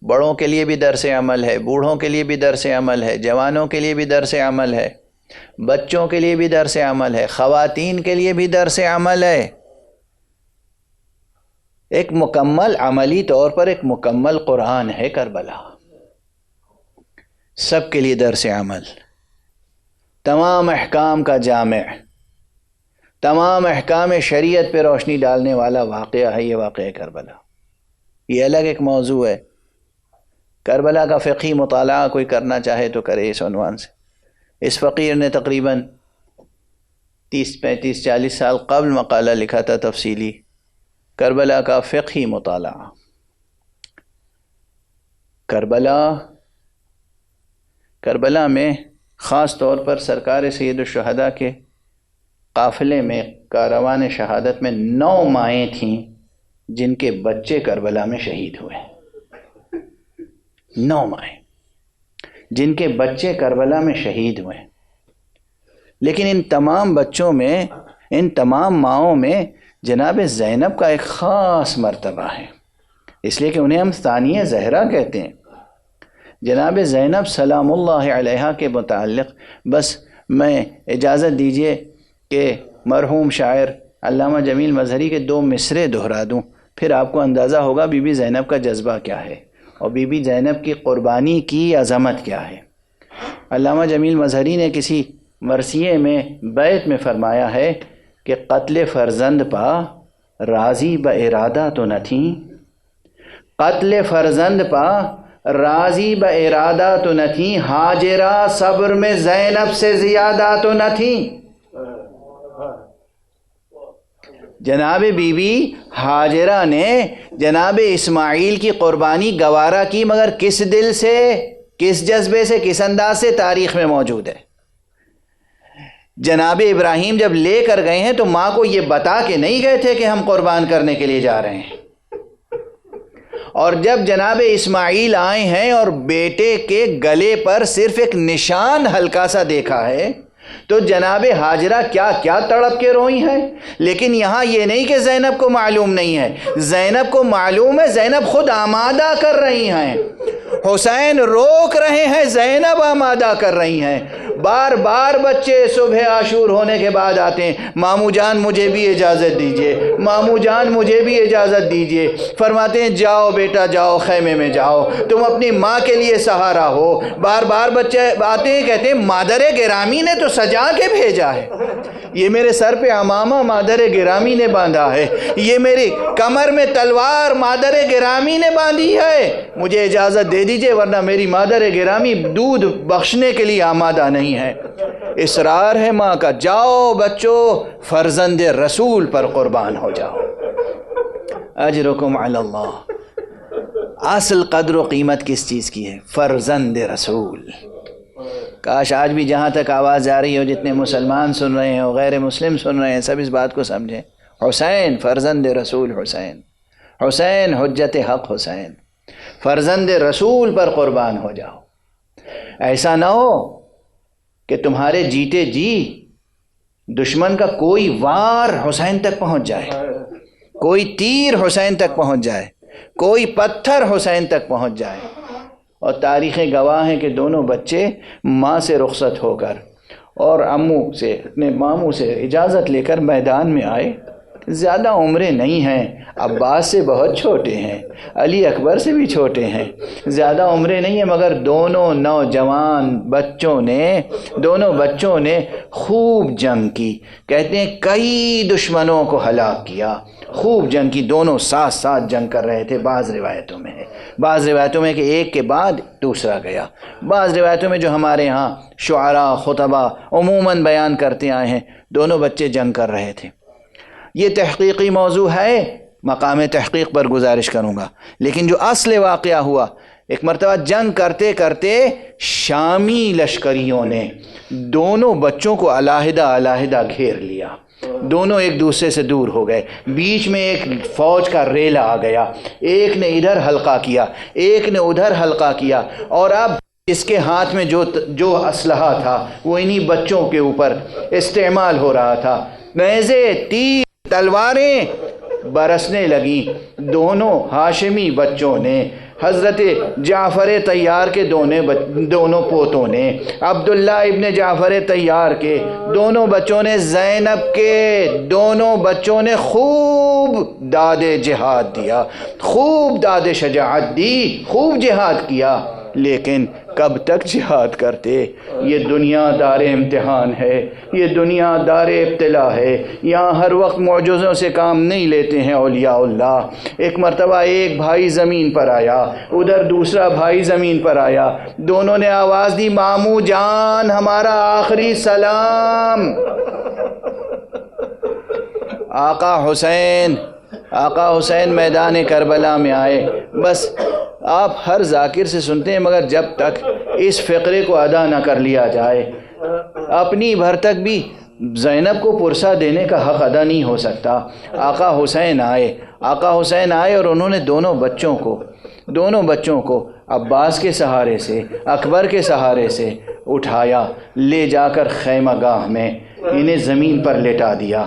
بڑوں کے لیے بھی درس عمل ہے، بوڑھوں کے لیے بھی درس عمل ہے، جوانوں کے لیے بھی درس عمل ہے، بچوں کے لیے بھی درس عمل ہے، خواتین کے لیے بھی درس عمل ہے. ایک مکمل عملی طور پر ایک مکمل قرآن ہے کربلا، سب کے لیے درس عمل، تمام احکام کا جامع، تمام احکام شریعت پہ روشنی ڈالنے والا واقعہ ہے یہ واقعہ کربلا. یہ الگ ایک موضوع ہے. کربلا کا فقہی مطالعہ کوئی کرنا چاہے تو کرے اس عنوان سے. اس فقیر نے تقریباً 30-35-40 سال قبل مقالہ لکھا تھا تفصیلی، کربلا کا فقہی مطالعہ. کربلا میں خاص طور پر سرکار سید الشہداء کے قافلے میں کاروان شہادت میں 9 مائیں تھیں جن کے بچے کربلا میں شہید ہوئے. 9 مائیں جن کے بچے کربلا میں شہید ہوئے. لیکن ان تمام بچوں میں، ان تمام ماؤں میں جناب زینب کا ایک خاص مرتبہ ہے، اس لیے کہ انہیں ہم ثانیہ زہرا کہتے ہیں. جناب زینب سلام اللہ علیہا کے متعلق بس میں اجازت دیجئے کہ مرحوم شاعر علامہ جمیل مظہری کے 2 مصرے دہرا دوں، پھر آپ کو اندازہ ہوگا بی بی زینب کا جذبہ کیا ہے اور بی بی زینب کی قربانی کی عظمت کیا ہے. علامہ جمیل مظہری نے کسی مرثیے میں بیت میں فرمایا ہے کہ قتل فرزند پا راضی با ارادہ تو نہ تھیں، قتل فرزند پا راضی با ارادہ تو نہ تھیں، ہاجرہ صبر میں زینب سے زیادہ تو نہ تھیں. جناب بی بی ہاجرہ نے جناب اسماعیل کی قربانی گوارا کی، مگر کس دل سے، کس جذبے سے، کس انداز سے تاریخ میں موجود ہے. جناب ابراہیم جب لے کر گئے ہیں تو ماں کو یہ بتا کے نہیں گئے تھے کہ ہم قربان کرنے کے لیے جا رہے ہیں. اور جب جناب اسماعیل آئے ہیں اور بیٹے کے گلے پر صرف ایک نشان ہلکا سا دیکھا ہے تو جناب ہاجرہ کیا کیا تڑپ کے روئی ہیں. لیکن یہاں یہ نہیں کہ زینب کو معلوم نہیں ہے، زینب کو معلوم ہے، زینب خود آمادہ کر رہی ہیں. حسین روک رہے ہیں، زینب آمادہ کر رہی ہیں. بار بار بچے صبح عاشور ہونے کے بعد آتے ہیں، ماموں جان مجھے بھی اجازت دیجئے، ماموں جان مجھے بھی اجازت دیجئے۔ فرماتے ہیں جاؤ بیٹا جاؤ، خیمے میں جاؤ، تم اپنی ماں کے لیے سہارا ہو۔ بار بار بچے آتے ہیں، کہتے ہیں مادر گرامی نے تو سجا کے بھیجا ہے، یہ میرے سر پہ عمامہ مادر گرامی نے باندھا ہے، یہ میری کمر میں تلوار مادر گرامی نے باندھی ہے، مجھے اجازت دے دیجئے ورنہ میری مادر گرامی دودھ بخشنے کے لیے آمادہ نہیں ہے۔ اصرار ہے ماں کا، جاؤ بچوں فرزند رسول پر قربان ہو جاؤ، اجرکم علی اللہ۔ اصل قدر و قیمت کس چیز کی ہے؟ فرزند رسول۔ کاش آج بھی جہاں تک آواز جا رہی ہو، جتنے مسلمان سن رہے ہیں اور غیر مسلم سن رہے ہیں، سب اس بات کو سمجھیں، حسین فرزند رسول، حسین حسین حجت حق، حسین فرزند رسول پر قربان ہو جاؤ۔ ایسا نہ ہو کہ تمہارے جیتے جی دشمن کا کوئی وار حسین تک پہنچ جائے، کوئی تیر حسین تک پہنچ جائے، کوئی پتھر حسین تک پہنچ جائے۔ اور تاریخیں گواہ ہیں کہ دونوں بچے ماں سے رخصت ہو کر اور امو سے، اپنے ماموں سے اجازت لے کر میدان میں آئے۔ زیادہ عمریں نہیں ہیں، عباس سے بہت چھوٹے ہیں، علی اکبر سے بھی چھوٹے ہیں، زیادہ عمریں نہیں ہیں، مگر دونوں نوجوان دونوں بچوں نے خوب جنگ کی۔ کہتے ہیں کئی دشمنوں کو ہلاک کیا، خوب جنگ کی، دونوں ساتھ ساتھ جنگ کر رہے تھے۔ بعض روایتوں میں کہ ایک کے بعد دوسرا گیا، بعض روایتوں میں جو ہمارے ہاں شعراء خطبہ عموماً بیان کرتے آئے ہیں، دونوں بچے جنگ کر رہے تھے۔ یہ تحقیقی موضوع ہے، مقام تحقیق پر گزارش کروں گا، لیکن جو اصل واقعہ ہوا، ایک مرتبہ جنگ کرتے کرتے شامی لشکریوں نے دونوں بچوں کو علیحدہ علیحدہ گھیر لیا، دونوں ایک دوسرے سے دور ہو گئے، بیچ میں ایک فوج کا ریلا آ گیا، ایک نے ادھر حلقہ کیا، ایک نے ادھر حلقہ کیا، اور اب اس کے ہاتھ میں جو اسلحہ تھا وہ انہی بچوں کے اوپر استعمال ہو رہا تھا، نیزے، تیر، تلواریں برسنے لگیں۔ دونوں ہاشمی بچوں نے، حضرت جعفر طیار کے دونوں پوتوں نے، عبداللہ ابن جعفر طیار کے دونوں بچوں نے، زینب کے دونوں بچوں نے خوب داد جہاد دیا، خوب داد شجاعت دی، خوب جہاد کیا۔ لیکن کب تک جہاد کرتے؟ یہ دنیا دار امتحان ہے، یہ دنیا دار ابتلا ہے، یہاں ہر وقت معجزوں سے کام نہیں لیتے ہیں اولیاء اللہ۔ ایک مرتبہ ایک بھائی زمین پر آیا، ادھر دوسرا بھائی زمین پر آیا، دونوں نے آواز دی ماموں جان ہمارا آخری سلام۔ آقا حسین میدان کربلا میں آئے۔ بس آپ ہر ذاکر سے سنتے ہیں، مگر جب تک اس فقرے کو ادا نہ کر لیا جائے، اپنی بھر تک بھی زینب کو پرسہ دینے کا حق ادا نہیں ہو سکتا۔ آقا حسین آئے اور انہوں نے دونوں بچوں کو عباس کے سہارے سے، اکبر کے سہارے سے اٹھایا، لے جا کر خیمہ گاہ میں انہیں زمین پر لٹا دیا۔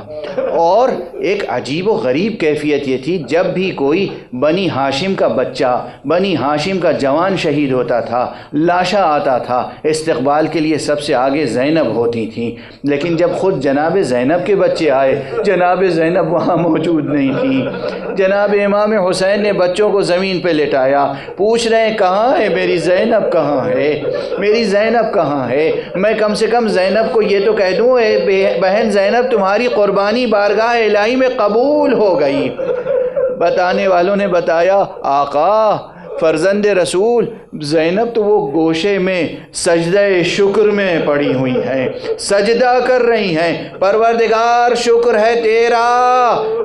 اور ایک عجیب و غریب کیفیت یہ تھی، جب بھی کوئی بنی ہاشم کا بچہ، بنی ہاشم کا جوان شہید ہوتا تھا، لاشا آتا تھا، استقبال کے لیے سب سے آگے زینب ہوتی تھیں، لیکن جب خود جناب زینب کے بچے آئے، جناب زینب وہاں موجود نہیں تھی۔ جناب امام حسین نے بچوں کو زمین پہ لٹایا، پوچھ رہے ہیں کہاں ہے میری زینب، کہاں ہے میری زینب، کہاں ہے؟ میں کم سے کم زینب کو یہ تو کہہ دوں، اے بہن زینب تمہاری قربانی بارگاہ الہی میں قبول ہو گئی۔ بتانے والوں نے بتایا آقا فرزند رسول، زینب تو وہ گوشے میں سجدہ شکر میں پڑی ہوئی ہیں، سجدہ کر رہی ہیں، پروردگار شکر ہے تیرا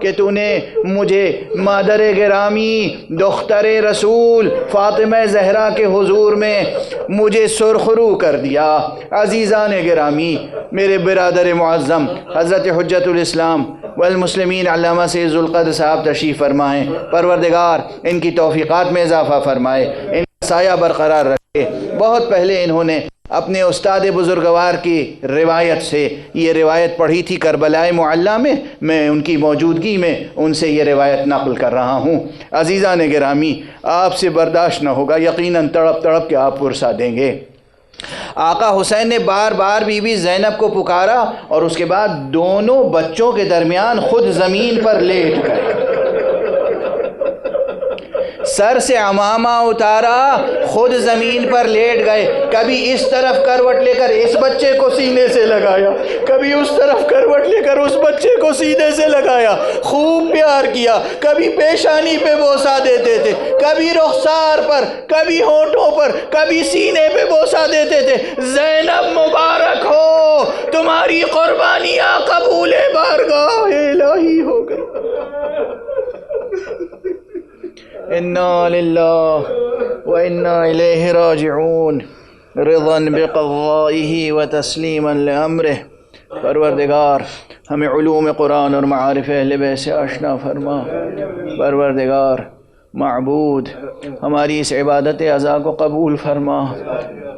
کہ تو نے مجھے مادر گرامی دختر رسول فاطمہ زہرا کے حضور میں مجھے سرخرو کر دیا۔ عزیزان گرامی، میرے برادر معظم حضرت حجت الاسلام والمسلمین علامہ سید ذوالقدر صاحب تشریف فرمائیں، پروردگار ان کی توفیقات میں اضافہ فرمائے، ان کا سایہ برقرار رکھے۔ بہت پہلے انہوں نے اپنے استاد بزرگوار کی روایت سے یہ روایت پڑھی تھی کربلا معلیٰ میں ان کی موجودگی میں ان سے یہ روایت نقل کر رہا ہوں۔ عزیزان گرامی، آپ سے برداشت نہ ہوگا، یقیناً تڑپ تڑپ کے آپ پرسہ دیں گے۔ آقا حسین نے بار بار بی بی زینب کو پکارا اور اس کے بعد دونوں بچوں کے درمیان خود زمین پر لیٹ گئے، سر سے عمامہ اتارا، خود زمین پر لیٹ گئے، کبھی اس طرف کروٹ لے کر اس بچے کو سینے سے لگایا، کبھی اس طرف کروٹ لے کر اس بچے کو سینے سے لگایا، خوب پیار کیا، کبھی پیشانی پہ بوسہ دیتے تھے، کبھی رخسار پر، کبھی ہونٹوں پر، کبھی سینے پہ بوسہ دیتے تھے۔ زینب مبارک ہو، تمہاری قربانیاں قبول بارگاہ الہی ہو گئی۔ انا للہ وانا الیہ راجعون، رضا بقضائہ وتسلیما لامرہ۔ پروردگار ہمیں علوم قرآن اور معارف اہل بیت سے آشنا فرما۔ پروردگار معبود ہماری اس عبادت اعضاء کو قبول فرما۔